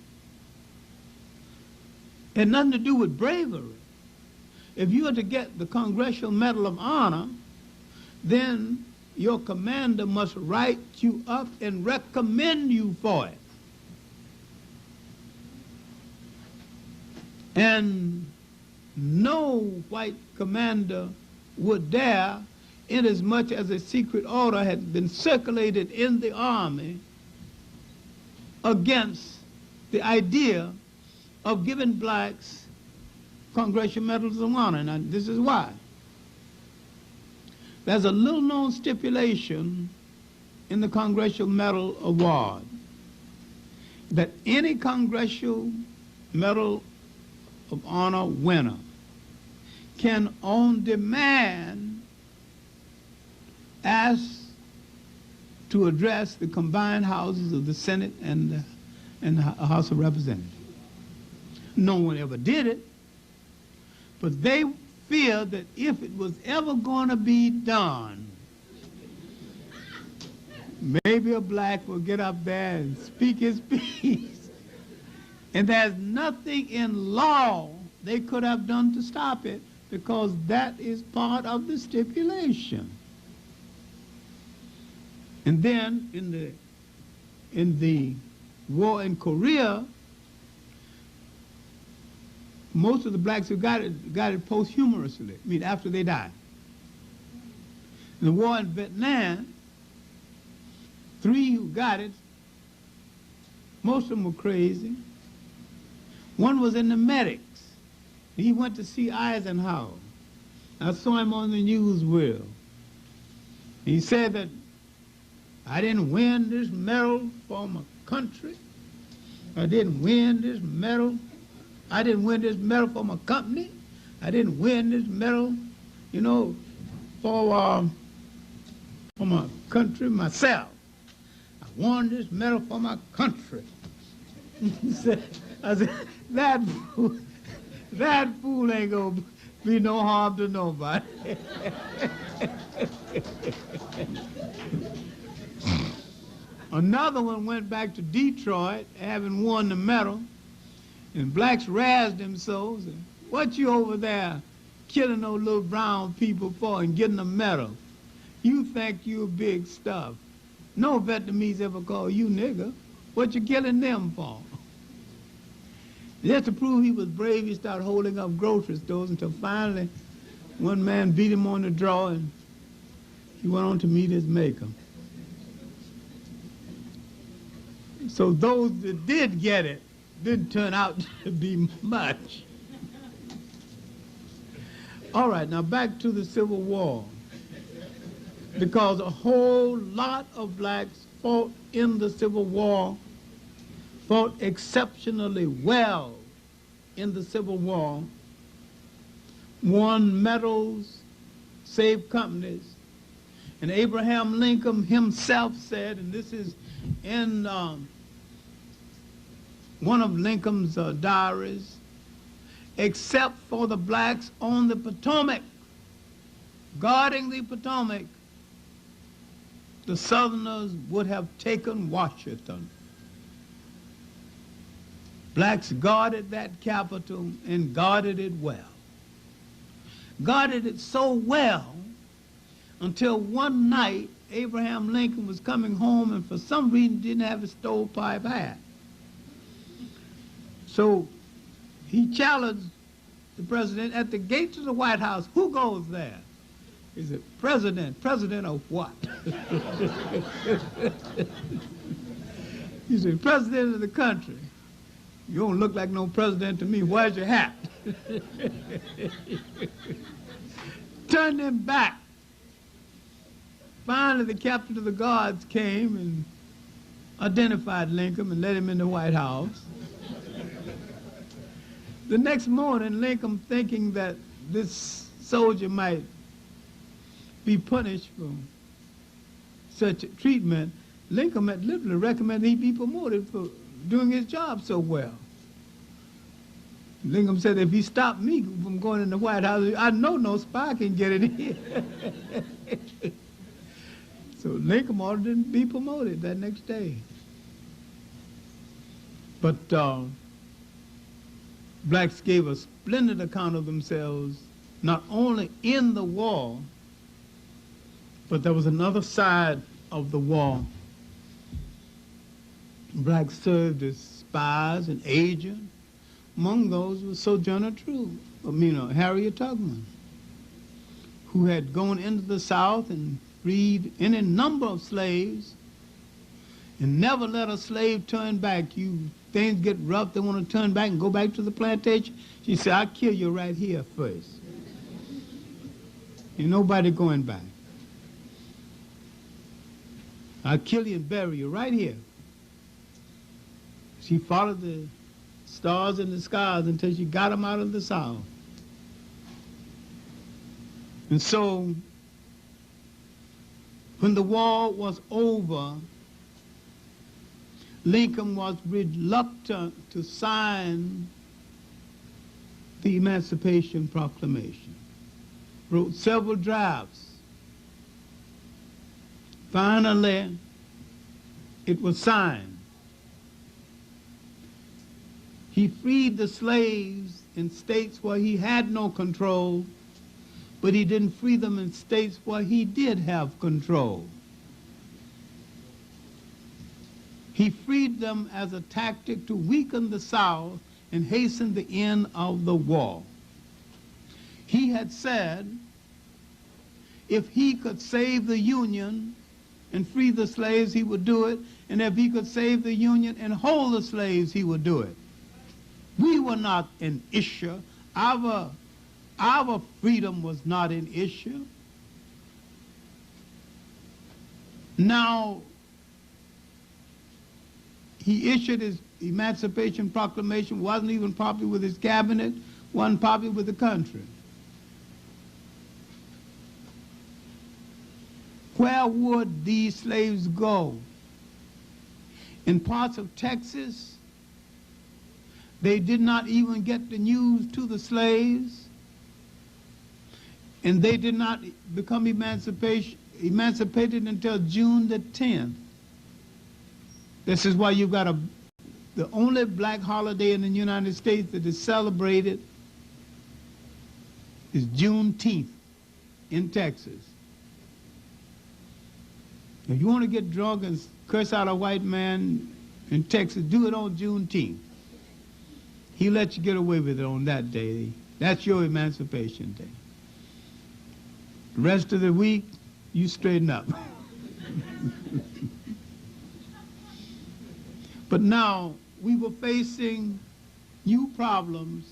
Speaker 2: It had nothing to do with bravery. If you are to get the Congressional Medal of Honor, then your commander must write you up and recommend you for it. And no white commander would dare, inasmuch as a secret order had been circulated in the Army against the idea of giving blacks Congressional Medals of Honor. Now, this is why. There's a little-known stipulation in the Congressional Medal Award that any Congressional Medal of Honor winner can, on demand, ask to address the combined houses of the Senate and the House of Representatives. No one ever did it, but they feared that if it was ever going to be done, maybe a black will get up there and speak his piece. And there's nothing in law they could have done to stop it, because that is part of the stipulation. And then in the war in Korea, most of the blacks who got it posthumously, I mean after they died. In the war in Vietnam, 3 who got it, most of them were crazy. One was in the medics. He went to see Eisenhower. I saw him on the news wheel. He said that I didn't win this medal for my country. I didn't win this medal. I didn't win this medal for my company. I didn't win this medal, you know, for my country, myself. I won this medal for my country. I said, that fool ain't gonna be no harm to nobody. Another one went back to Detroit, having won the medal, and blacks razzed him so. Said, what you over there killing those little brown people for and getting a medal? You think you big stuff. No Vietnamese ever call you nigger. What you killing them for? Just to prove he was brave, he started holding up grocery stores until finally one man beat him on the draw and he went on to meet his maker. So those that did get it didn't turn out to be much. All right, now back to the Civil War. Because a whole lot of blacks fought in the Civil War, fought exceptionally well in the Civil War, won medals, saved companies. And Abraham Lincoln himself said, and this is in one of Lincoln's diaries, except for the blacks on the Potomac, guarding the Potomac, the Southerners would have taken Washington. Blacks guarded that capital and guarded it well. Guarded it so well until one night Abraham Lincoln was coming home and for some reason didn't have a stovepipe hat. So he challenged the president at the gates of the White House. Who goes there? He said, President. President of what? He said, President of the country. You don't look like no president to me. Where's your hat? Turned him back. Finally, the captain of the guards came and identified Lincoln and let him in the White House. The next morning, Lincoln, thinking that this soldier might be punished for such treatment, Lincoln had literally recommended he be promoted for doing his job so well. Lincoln said, if he stopped me from going in the White House, I know no spy can get in here. So Lincoln ordered him to be promoted that next day. But blacks gave a splendid account of themselves, not only in the war, but there was another side of the war. Blacks served as spies and agents. Among those was Sojourner Truth, Harriet Tubman, who had gone into the South and freed any number of slaves and never let a slave turn back. Things get rough, they want to turn back and go back to the plantation. She said, I'll kill you right here first. Ain't nobody going back. I'll kill you and bury you right here. She followed the stars in the skies until she got them out of the South. And so, when the war was over, Lincoln was reluctant to sign the Emancipation Proclamation. Wrote several drafts. Finally, it was signed. He freed the slaves in states where he had no control, but he didn't free them in states where he did have control. He freed them as a tactic to weaken the South and hasten the end of the war. He had said if he could save the Union and free the slaves, he would do it, and if he could save the Union and hold the slaves, he would do it. We were not an issue. Our freedom was not an issue. Now, he issued his Emancipation Proclamation, wasn't even popular with his cabinet, wasn't popular with the country. Where would these slaves go? In parts of Texas, they did not even get the news to the slaves, and they did not become emancipated until June the 10th. This is why you've got the only black holiday in the United States that is celebrated is Juneteenth in Texas. If you want to get drunk and curse out a white man in Texas, do it on Juneteenth. He let you get away with it on that day. That's your Emancipation Day. The rest of the week, you straighten up. But now, we were facing new problems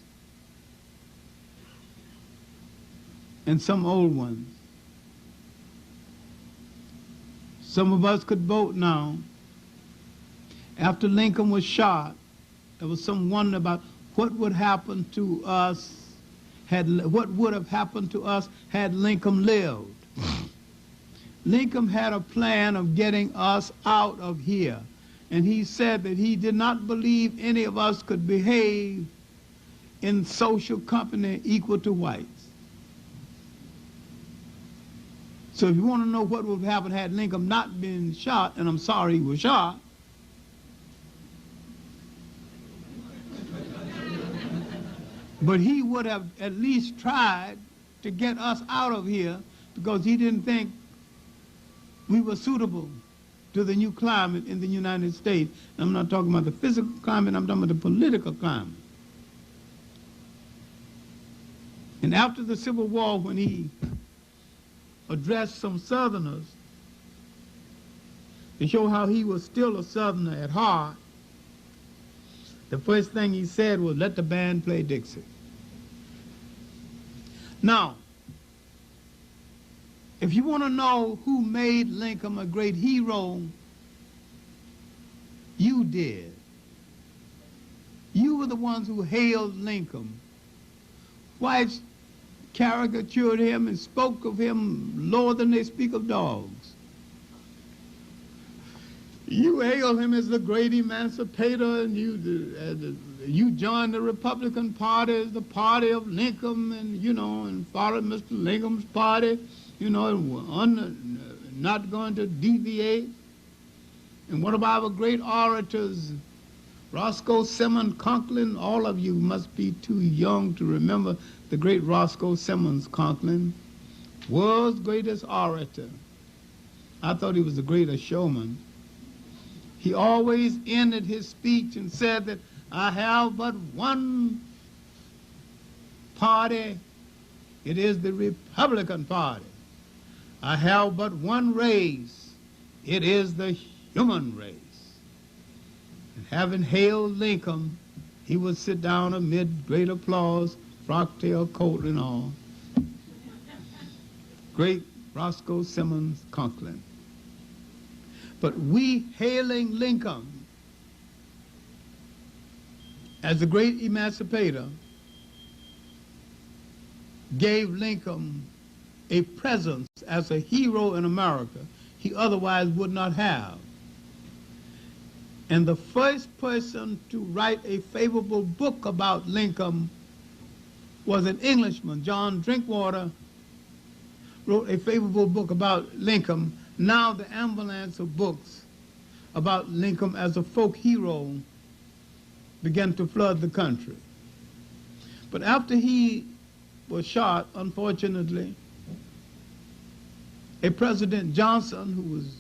Speaker 2: and some old ones. Some of us could vote now. After Lincoln was shot, there was some wonder about what would happen to us, what would have happened to us had Lincoln lived. Lincoln had a plan of getting us out of here, and he said that he did not believe any of us could behave in social company equal to whites. So if you want to know what would have happened had Lincoln not been shot, and I'm sorry he was shot, but he would have at least tried to get us out of here because he didn't think we were suitable to the new climate in the United States. I'm not talking about the physical climate, I'm talking about the political climate. And after the Civil War, when he addressed some Southerners to show how he was still a Southerner at heart, the first thing he said was, let the band play Dixie. Now, if you want to know who made Lincoln a great hero, you did. You were the ones who hailed Lincoln. Whites caricatured him and spoke of him lower than they speak of dogs. You hailed him as the great emancipator, and you joined the Republican Party as the party of Lincoln, and and followed Mr. Lincoln's party, not going to deviate. And one of our great orators Roscoe Simmons Conklin. All of you must be too young to remember the great Roscoe Simmons Conklin, world's greatest orator. I thought he was the greatest showman. He always ended his speech and said that I have but one party. It is the Republican Party. I have but one race. It is the human race. And having hailed Lincoln, he would sit down amid great applause, frock-tail coat and all. Great Roscoe Simmons Conklin. But we hailing Lincoln as the great emancipator gave Lincoln a presence as a hero in America he otherwise would not have. And the first person to write a favorable book about Lincoln was an Englishman. John Drinkwater wrote a favorable book about Lincoln. Now the avalanche of books about Lincoln as a folk hero began to flood the country. But after he was shot, unfortunately, a President Johnson, who was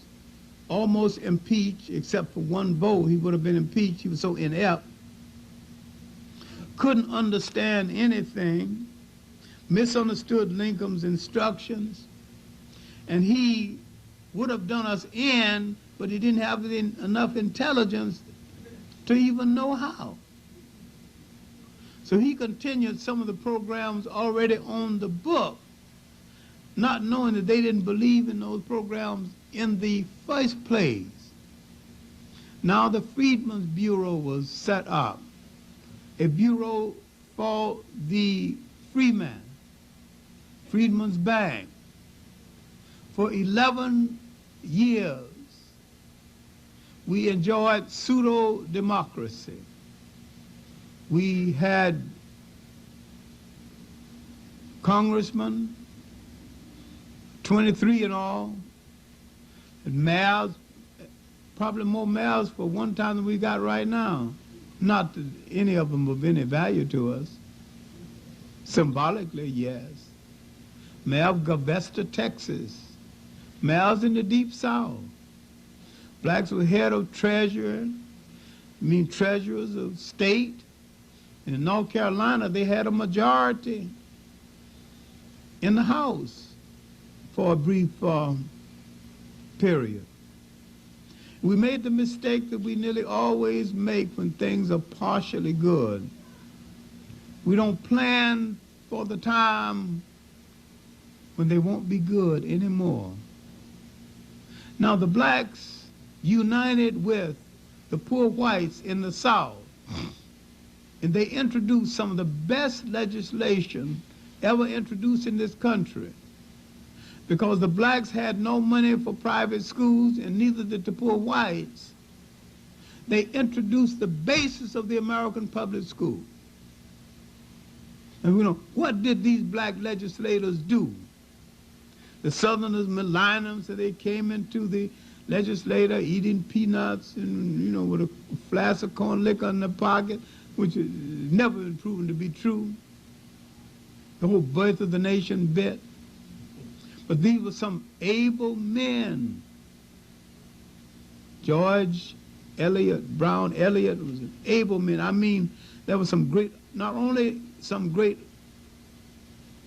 Speaker 2: almost impeached, except for one vote, he would have been impeached, he was so inept, couldn't understand anything, misunderstood Lincoln's instructions, and he would have done us in, but he didn't have enough intelligence to even know how. So he continued some of the programs already on the book, not knowing that they didn't believe in those programs in the first place. Now the Freedmen's Bureau was set up, a bureau for the freeman, Freedmen's Bank. For 11 years, we enjoyed pseudo-democracy. We had congressmen, 23 in all, and mayors, probably more mayors for one time than we got right now. Not that any of them of any value to us. Symbolically, yes. Mayor of Galveston, Texas. Mayors in the Deep South. Blacks were head of treasury, treasurers of state. In North Carolina, they had a majority in the House for a brief period. We made the mistake that we nearly always make when things are partially good. We don't plan for the time when they won't be good anymore. Now the blacks united with the poor whites in the South, and they introduced some of the best legislation ever introduced in this country. Because the blacks had no money for private schools, and neither did the poor whites, they introduced the basis of the American public school. And we know, what did these black legislators do? The Southerners maligned them, so they came into the legislature eating peanuts and, with a flask of corn liquor in their pocket, which has never been proven to be true. The whole birth of the nation bit. But these were some able men. George Eliot, Brown Eliot was an able man. There were some great, not only some great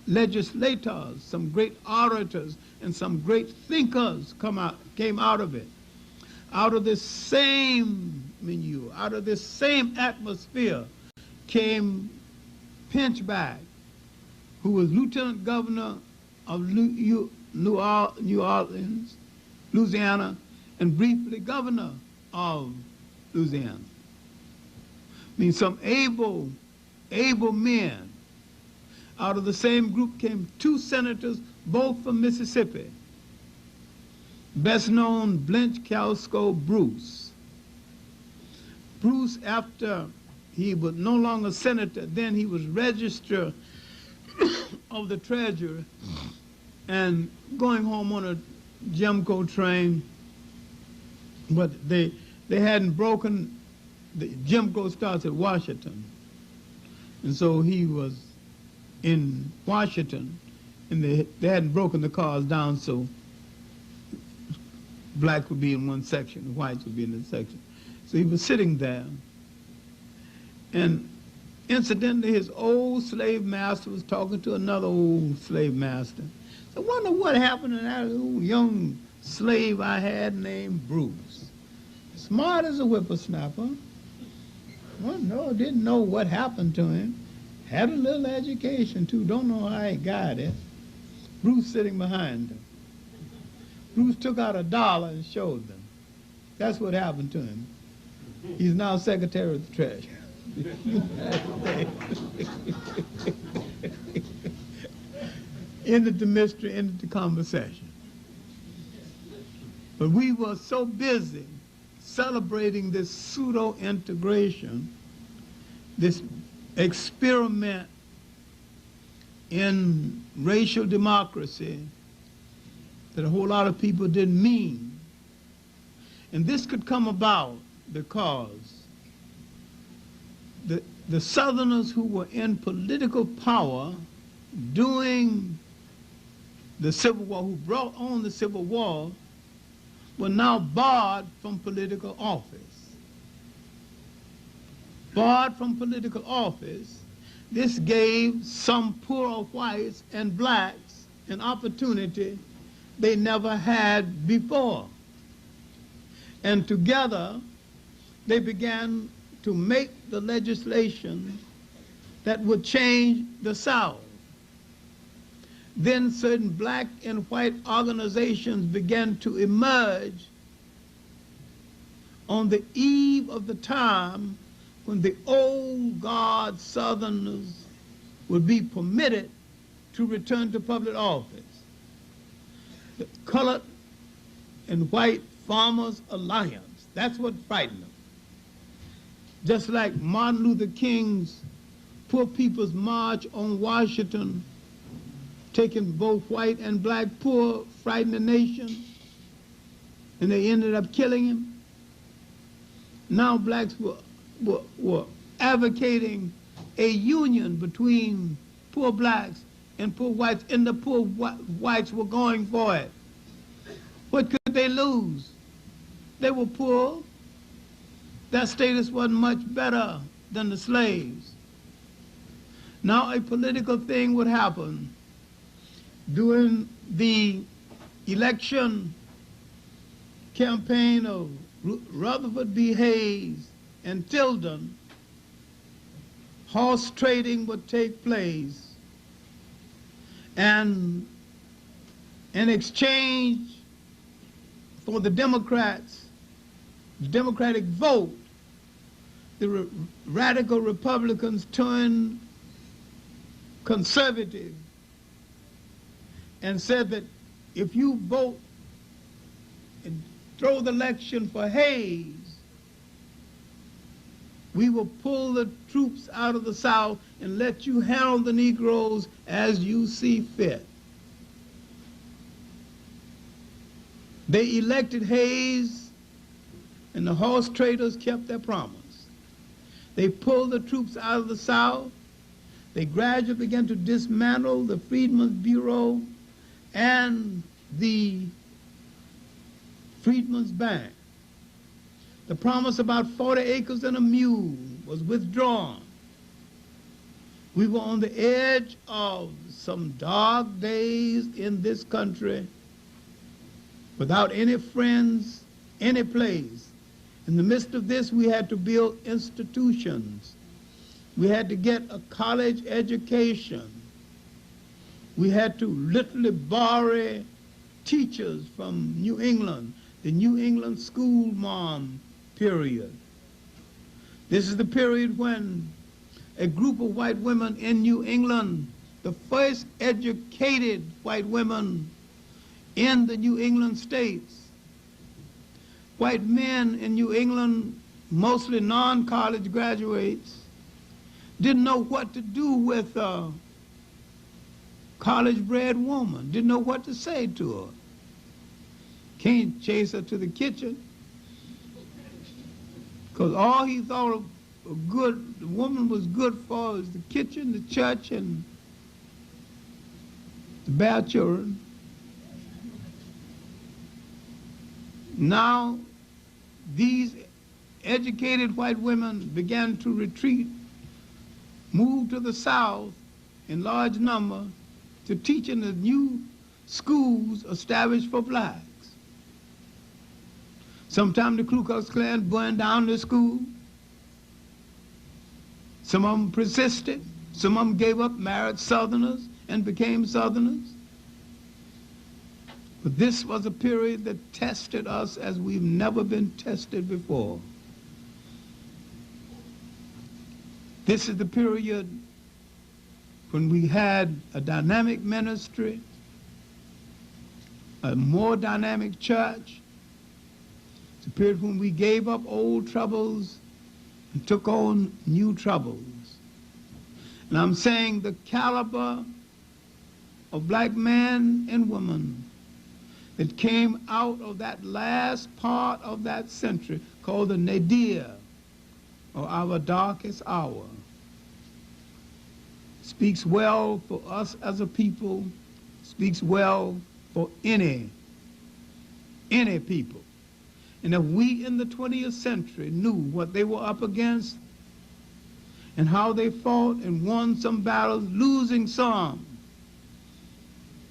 Speaker 2: legislators, some great orators, and some great thinkers came out of it. Out of this same milieu, out of this same atmosphere came Pinchback, who was lieutenant governor of New Orleans, Louisiana, and briefly governor of Louisiana. Some able men. Out of the same group came two senators, both from Mississippi. Best known, Blanche Calsco Bruce. Bruce, after he was no longer senator, then he was registrar of the Treasury and going home on a Jimco train, but they hadn't broken Jim Crow starts at Washington. And so he was in Washington, and they hadn't broken the cars down, so blacks would be in one section, whites would be in the section. So he was sitting there, and incidentally, his old slave master was talking to another old slave master. So I wonder what happened to that old young slave I had named Bruce. Smart as a whippersnapper. Well, no, didn't know what happened to him. Had a little education, too. Don't know how he got it. Bruce sitting behind him. Bruce took out $1 and showed them. That's what happened to him. He's now Secretary of the Treasury. Ended the mystery, ended the conversation. But we were so busy celebrating this pseudo-integration, this experiment in racial democracy that a whole lot of people didn't mean. And this could come about because the Southerners who were in political power during the Civil War, who brought on the Civil War, were now barred from political office. Barred from political office, this gave some poor whites and blacks an opportunity they never had before. And together, they began to make the legislation that would change the South. Then certain black and white organizations began to emerge on the eve of the time when the old guard Southerners would be permitted to return to public office. The Colored and White Farmers Alliance, that's what frightened them. Just like Martin Luther King's Poor People's March on Washington, taking both white and black poor, frightened the nation, and they ended up killing him. Now blacks were advocating a union between poor blacks and poor whites, and the poor whites were going for it. What could they lose? They were poor. Their status wasn't much better than the slaves. Now a political thing would happen. During the election campaign of Rutherford B. Hayes and Tilden, horse trading would take place, and in exchange for the Democrats, the Democratic vote, the radical Republicans turned conservative and said that if you vote and throw the election for Hayes, we will pull the troops out of the South and let you handle the Negroes as you see fit. They elected Hayes, and the horse traders kept their promise. They pulled the troops out of the South. They gradually began to dismantle the Freedmen's Bureau and the Freedmen's Bank. The promise about 40 acres and a mule was withdrawn. We were on the edge of some dark days in this country, without any friends, any place. In the midst of this, we had to build institutions. We had to get a college education. We had to literally borrow teachers from New England, the New England school mom period. This is the period when a group of white women in New England, the first educated white women in the New England states. White men in New England, mostly non-college graduates, didn't know what to do with a college-bred woman, didn't know what to say to her. Can't chase her to the kitchen, Because all he thought of good, the woman was good for was the kitchen, the church, and to bear children. Now, these educated white women began to retreat, move to the South in large number to teach in the new schools established for blacks. Sometimes the Ku Klux Klan burned down the school. Some of them persisted. Some of them gave up, married Southerners, and became Southerners. But this was a period that tested us as we've never been tested before. This is the period when we had a dynamic ministry, a more dynamic church. It's a period when we gave up old troubles and took on new troubles. And I'm saying the caliber of black men and women that came out of that last part of that century called the nadir, or our darkest hour, speaks well for us as a people, speaks well for any people. And if we in the 20th century knew what they were up against and how they fought and won some battles, losing some,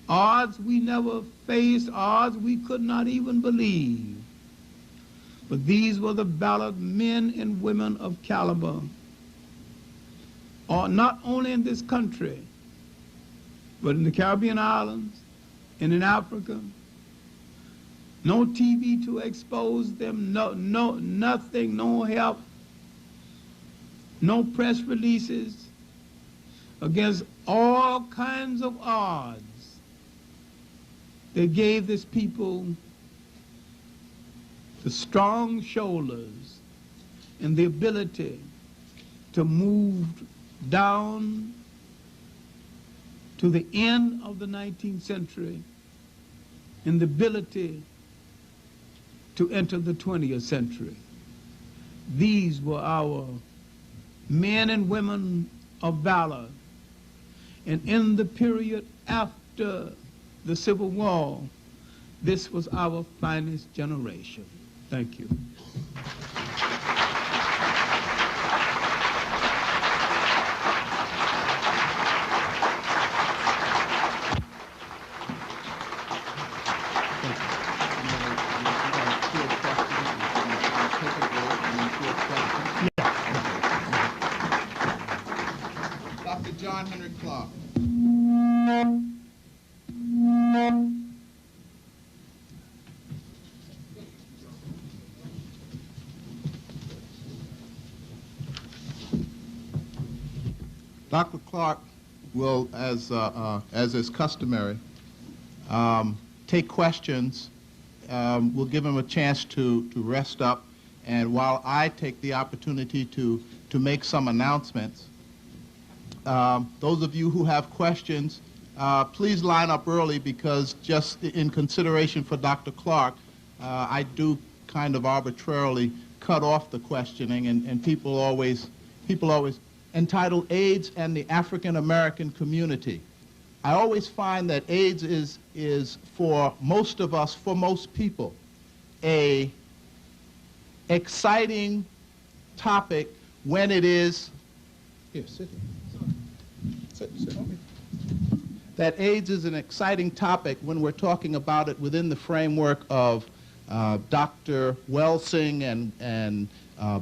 Speaker 2: odds we never faced, odds we could not even believe. But these were the valiant men and women of caliber, not only in this country, but in the Caribbean islands and in Africa. No TV to expose them, nothing, no help, no press releases, against all kinds of odds. They gave this people the strong shoulders and the ability to move down to the end of the 19th century and the ability to enter the 20th century. These were our men and women of valor. And in the period after the Civil War, this was our finest generation. Thank you.
Speaker 1: Dr. John Henrik Clarke. Dr. Clarke will, as is customary, take questions. We'll give him a chance to rest up, and while I take the opportunity to make some announcements, those of you who have questions, please line up early, because just in consideration for Dr. Clarke, I do kind of arbitrarily cut off the questioning, and people always entitled AIDS and the African American Community. I always find that AIDS is for most of us, for most people, a exciting topic when it is, here, sit here. Sit. That AIDS is an exciting topic when we're talking about it within the framework of Dr. Welsing and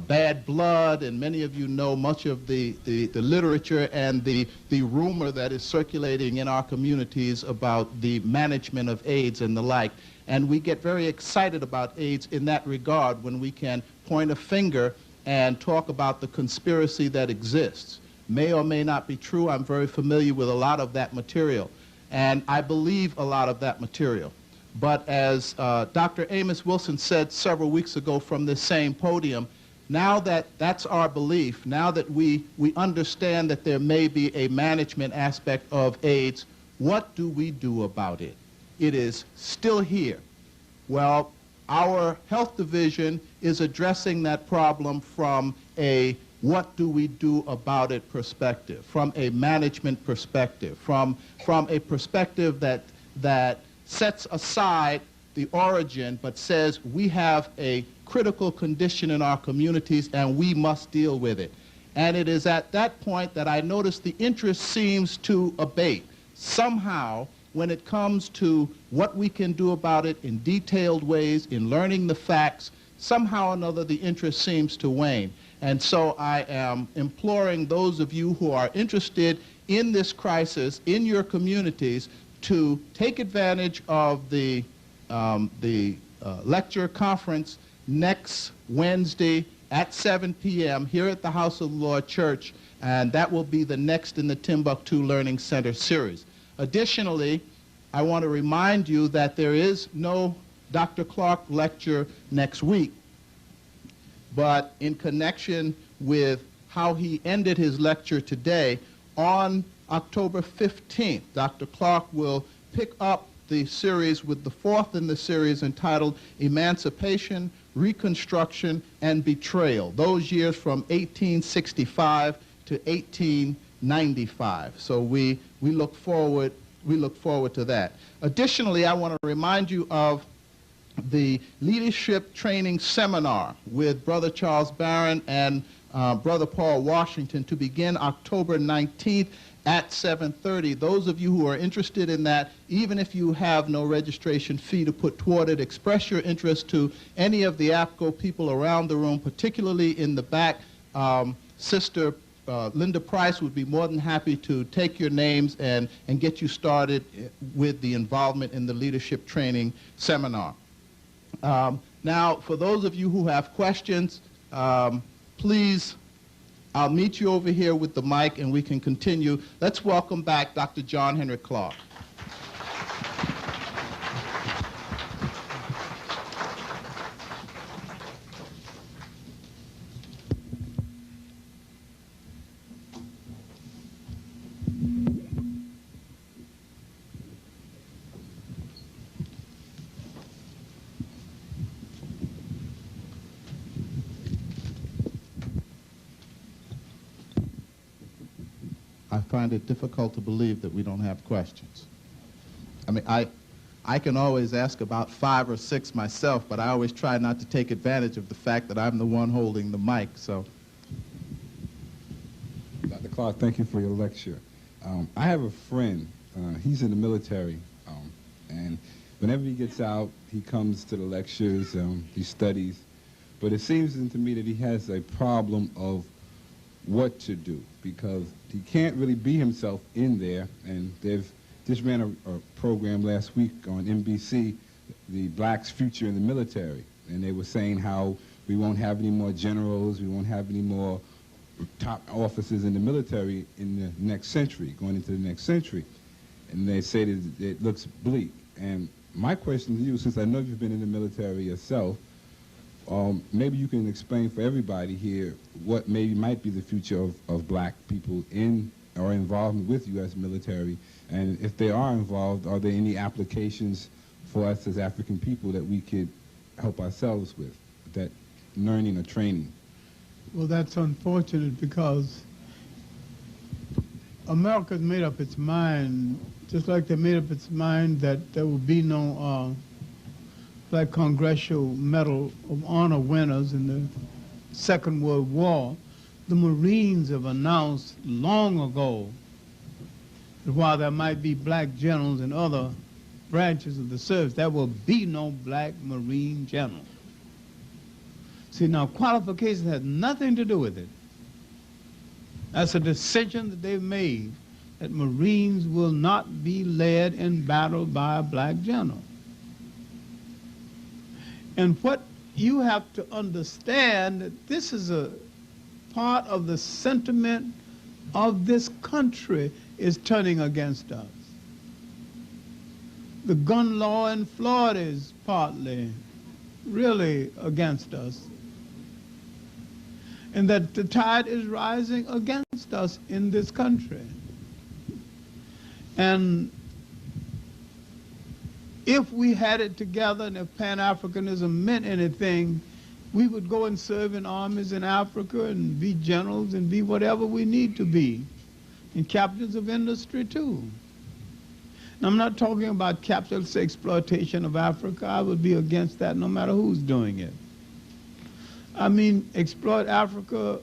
Speaker 1: Bad Blood, and many of you know much of the literature and the rumor that is circulating in our communities about the management of AIDS and the like. And we get very excited about AIDS in that regard when we can point a finger and talk about the conspiracy that exists. May or may not be true. I'm very familiar with a lot of that material, and I believe a lot of that material. But as Dr. Amos Wilson said several weeks ago from this same podium, now that that's our belief, now that we understand that there may be a management aspect of AIDS, what do we do about it? It is still here. Well, our health division is addressing that problem from a what do we do about it perspective, from a management perspective, from a perspective that sets aside the origin but says we have a critical condition in our communities and we must deal with it. And it is at that point that I notice the interest seems to abate. Somehow, when it comes to what we can do about it in detailed ways, in learning the facts, somehow or another the interest seems to wane. And so I am imploring those of you who are interested in this crisis in your communities to take advantage of the lecture conference next Wednesday at 7 p.m. here at the House of the Lord Church, and that will be the next in the Timbuktu Learning Center series. Additionally, I want to remind you that there is no Dr. Clarke lecture next week, but in connection with how he ended his lecture today, on October 15th, Dr. Clarke will pick up the series with the fourth in the series entitled Emancipation, Reconstruction, and Betrayal, those years from 1865 to 1895. So we look forward to that. Additionally, I want to remind you of the Leadership Training Seminar with Brother Charles Barron and Brother Paul Washington to begin October 19th at 7:30. Those of you who are interested in that, even if you have no registration fee to put toward it, express your interest to any of the APCO people around the room, particularly in the back. Sister Linda Price would be more than happy to take your names and get you started with the involvement in the Leadership Training Seminar. Now, for those of you who have questions, please, I'll meet you over here with the mic and we can continue. Let's welcome back Dr. John Henrik Clarke. I find it difficult to believe that we don't have questions. I mean, I can always ask about 5 or 6 myself, but I always try not to take advantage of the fact that I'm the one holding the mic, so.
Speaker 3: Dr. Clarke, thank you for your lecture. I have a friend, he's in the military, and whenever he gets out, he comes to the lectures, he studies, but it seems to me that he has a problem of what to do, because he can't really be himself in there. And they've just ran a program last week on NBC, the Blacks' Future in the Military, and they were saying how we won't have any more generals, we won't have any more top officers in the military in the next century, going into the next century. And they say that it looks bleak. And my question to you, since I know you've been in the military yourself, maybe you can explain for everybody here what maybe might be the future of black people in or involved with U.S. military, and if they are involved, are there any applications for us as African people that we could help ourselves with that learning or training?
Speaker 2: Well, that's unfortunate because America's made up its mind, just like they made up its mind that there will be no Black Congressional Medal of Honor winners in the Second World War. The Marines have announced long ago that while there might be black generals in other branches of the service, there will be no black Marine general. See, now qualification has nothing to do with it. That's a decision that they've made, that Marines will not be led in battle by a black general. And what you have to understand, that this is a part of the sentiment of this country is turning against us. The gun law in Florida is partly really against us. And that the tide is rising against us in this country. And if we had it together and if Pan-Africanism meant anything, we would go and serve in armies in Africa and be generals and be whatever we need to be, and captains of industry too. And I'm not talking about capitalist exploitation of Africa. I would be against that no matter who's doing it. I mean, exploit Africa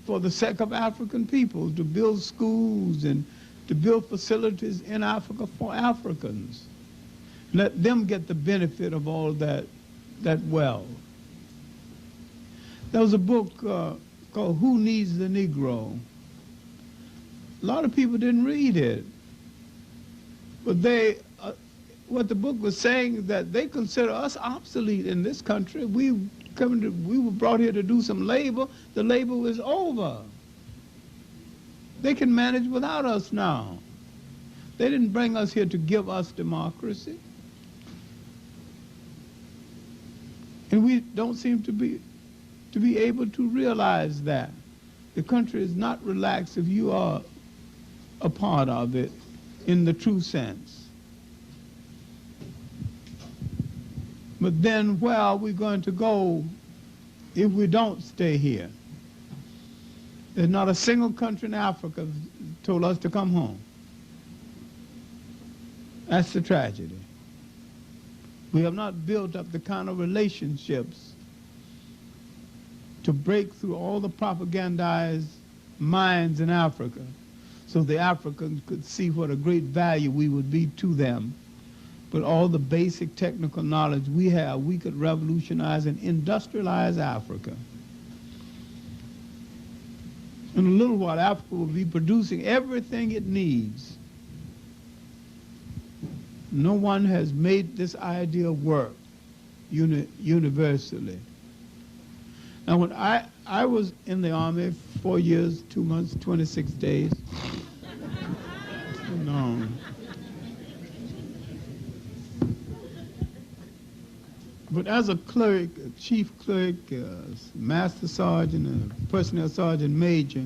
Speaker 2: for the sake of African people, to build schools and to build facilities in Africa for Africans. Let them get the benefit of all that wealth. There was a book called Who Needs the Negro? A lot of people didn't read it. But what the book was saying is that they consider us obsolete in this country. We were brought here to do some labor. The labor is over. They can manage without us now. They didn't bring us here to give us democracy. And we don't seem to be able to realize that. The country is not relaxed if you are a part of it in the true sense. But then where are we going to go if we don't stay here? There's not a single country in Africa told us to come home. That's the tragedy. We have not built up the kind of relationships to break through all the propagandized minds in Africa so the Africans could see what a great value we would be to them. But all the basic technical knowledge we have, we could revolutionize and industrialize Africa. In a little while, Africa will be producing everything it needs. No one has made this idea work universally. Now, when I was in the Army 4 years, 2 months, 26 days. No. But as a clerk, a chief clerk, a master sergeant, a personnel sergeant major,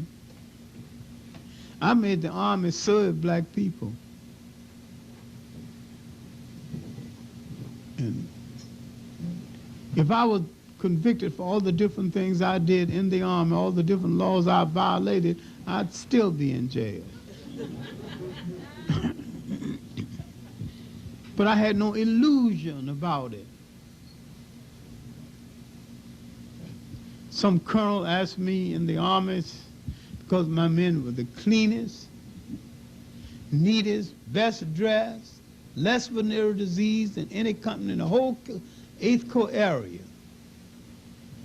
Speaker 2: I made the Army serve black people. And if I was convicted for all the different things I did in the Army, all the different laws I violated, I'd still be in jail. But I had no illusion about it. Some colonel asked me in the Army, because my men were the cleanest, neatest, best dressed, less venereal disease than any company in the whole 8th Corps area.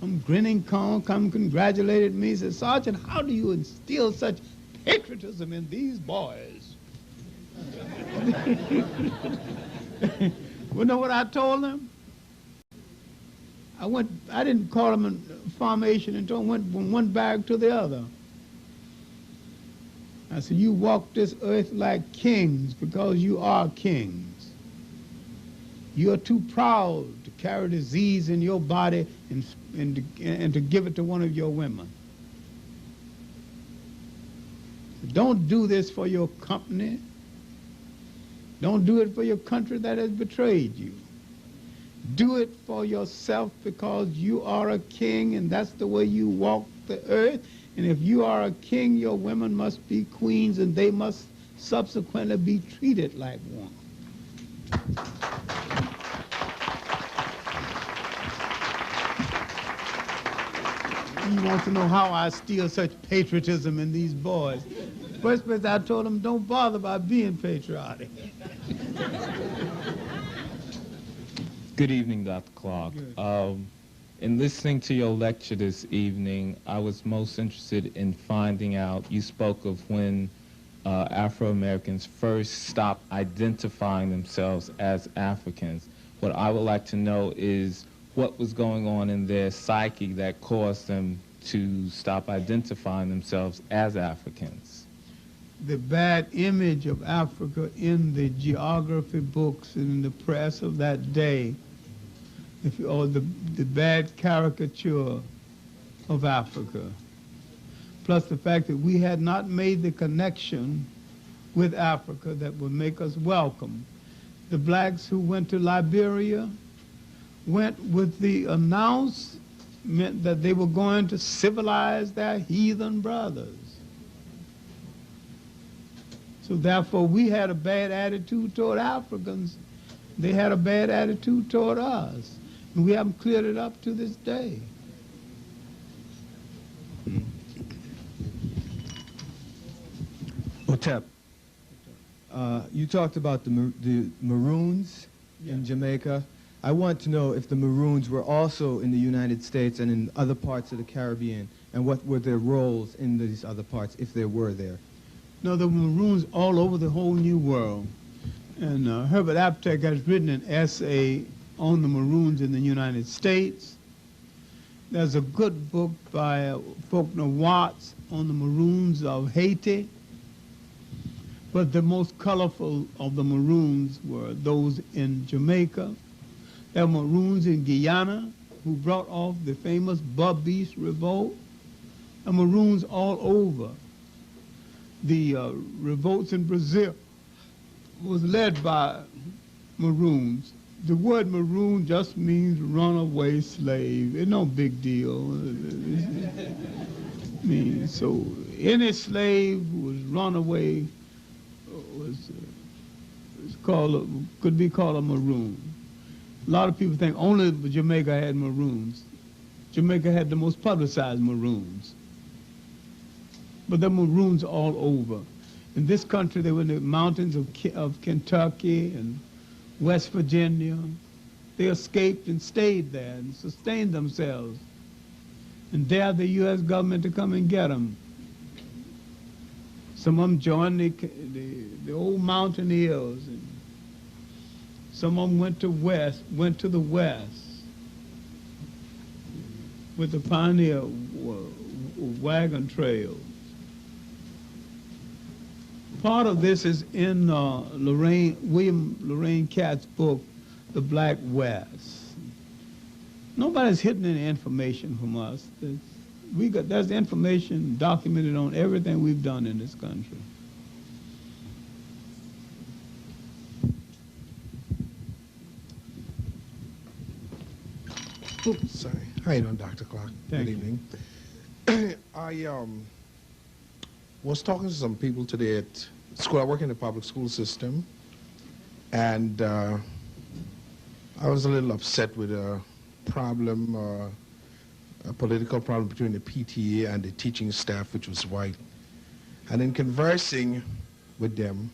Speaker 2: Some grinning colonel come congratulated me, said, "Sergeant, how do you instill such patriotism in these boys?" You know what I told him? I didn't call them in formation until I went from one barrack to the other. I said, "You walk this earth like kings because you are kings. You are too proud to carry disease in your body and to give it to one of your women. Don't do this for your company. Don't do it for your country that has betrayed you. Do it for yourself because you are a king and that's the way you walk the earth. And if you are a king, your women must be queens and they must subsequently be treated like one." He wants to know how I steal such patriotism in these boys. First place I told him, don't bother about being patriotic.
Speaker 4: Good evening, Dr. Clarke. In listening to your lecture this evening, I was most interested in finding out, you spoke of when Afro-Americans first stopped identifying themselves as Africans. What I would like to know is what was going on in their psyche that caused them to stop identifying themselves as Africans.
Speaker 2: The bad image of Africa in the geography books and in the press of that day, or the bad caricature of Africa, plus the fact that we had not made the connection with Africa that would make us welcome. The blacks who went to Liberia went with the announcement that they were going to civilize their heathen brothers. So therefore, we had a bad attitude toward Africans. They had a bad attitude toward us. And we haven't cleared it up to this day.
Speaker 5: Otep, you talked about the Maroons in Jamaica. I want to know if the Maroons were also in the United States and in other parts of the Caribbean, and what were their roles in these other parts, if they were there.
Speaker 2: No, there were Maroons all over the whole New World. And Herbert Aptek has written an essay on the Maroons in the United States. There's a good book by Faulkner Watts on the Maroons of Haiti. But the most colorful of the Maroons were those in Jamaica. There were Maroons in Guyana who brought off the famous Bubbeast Revolt. And Maroons all over. The revolts in Brazil was led by Maroons. The word Maroon just means runaway slave. It's no big deal. So any slave who was runaway could be called a Maroon. A lot of people think only Jamaica had Maroons. Jamaica had the most publicized Maroons. But there were Maroons all over. In this country, they were in the mountains of Kentucky and West Virginia. They escaped and stayed there and sustained themselves and dared the U.S. government to come and get them. Some of them joined the old mountaineers, and some of them went to the west with the pioneer wagon trails. Part of this is in William Lorraine Catt's book, The Black West. Nobody's hidden any information from us. There's information documented on everything we've done in this country.
Speaker 6: Oops, sorry. How you doing, Dr. Clarke?
Speaker 2: Thank
Speaker 6: Good
Speaker 2: you.
Speaker 6: evening. I was talking to some people today at school. I work in the public school system, and I was a little upset with a problem, a political problem between the PTA and the teaching staff, which was white. And in conversing with them,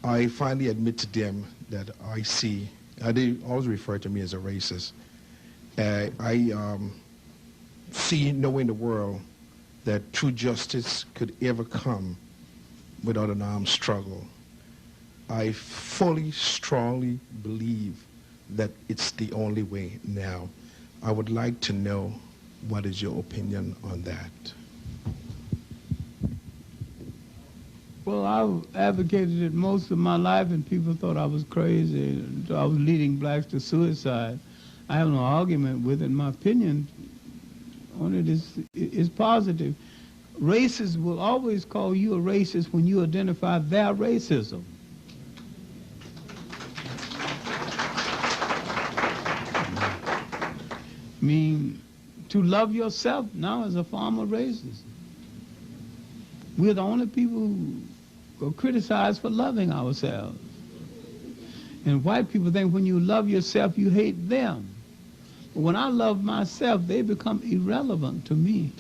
Speaker 6: I finally admit to them that I see, they always refer to me as a racist. I see no way in the world that true justice could ever come without an armed struggle. I fully, strongly believe that it's the only way now. I would like to know, what is your opinion on that?
Speaker 2: Well, I've advocated it most of my life, and people thought I was crazy. And I was leading blacks to suicide. I have no argument with it. My opinion on it is positive. Racists will always call you a racist when you identify their racism. I mean, to love yourself now is a form of racism. We're the only people who are criticized for loving ourselves. And white people think when you love yourself, you hate them. But when I love myself, they become irrelevant to me.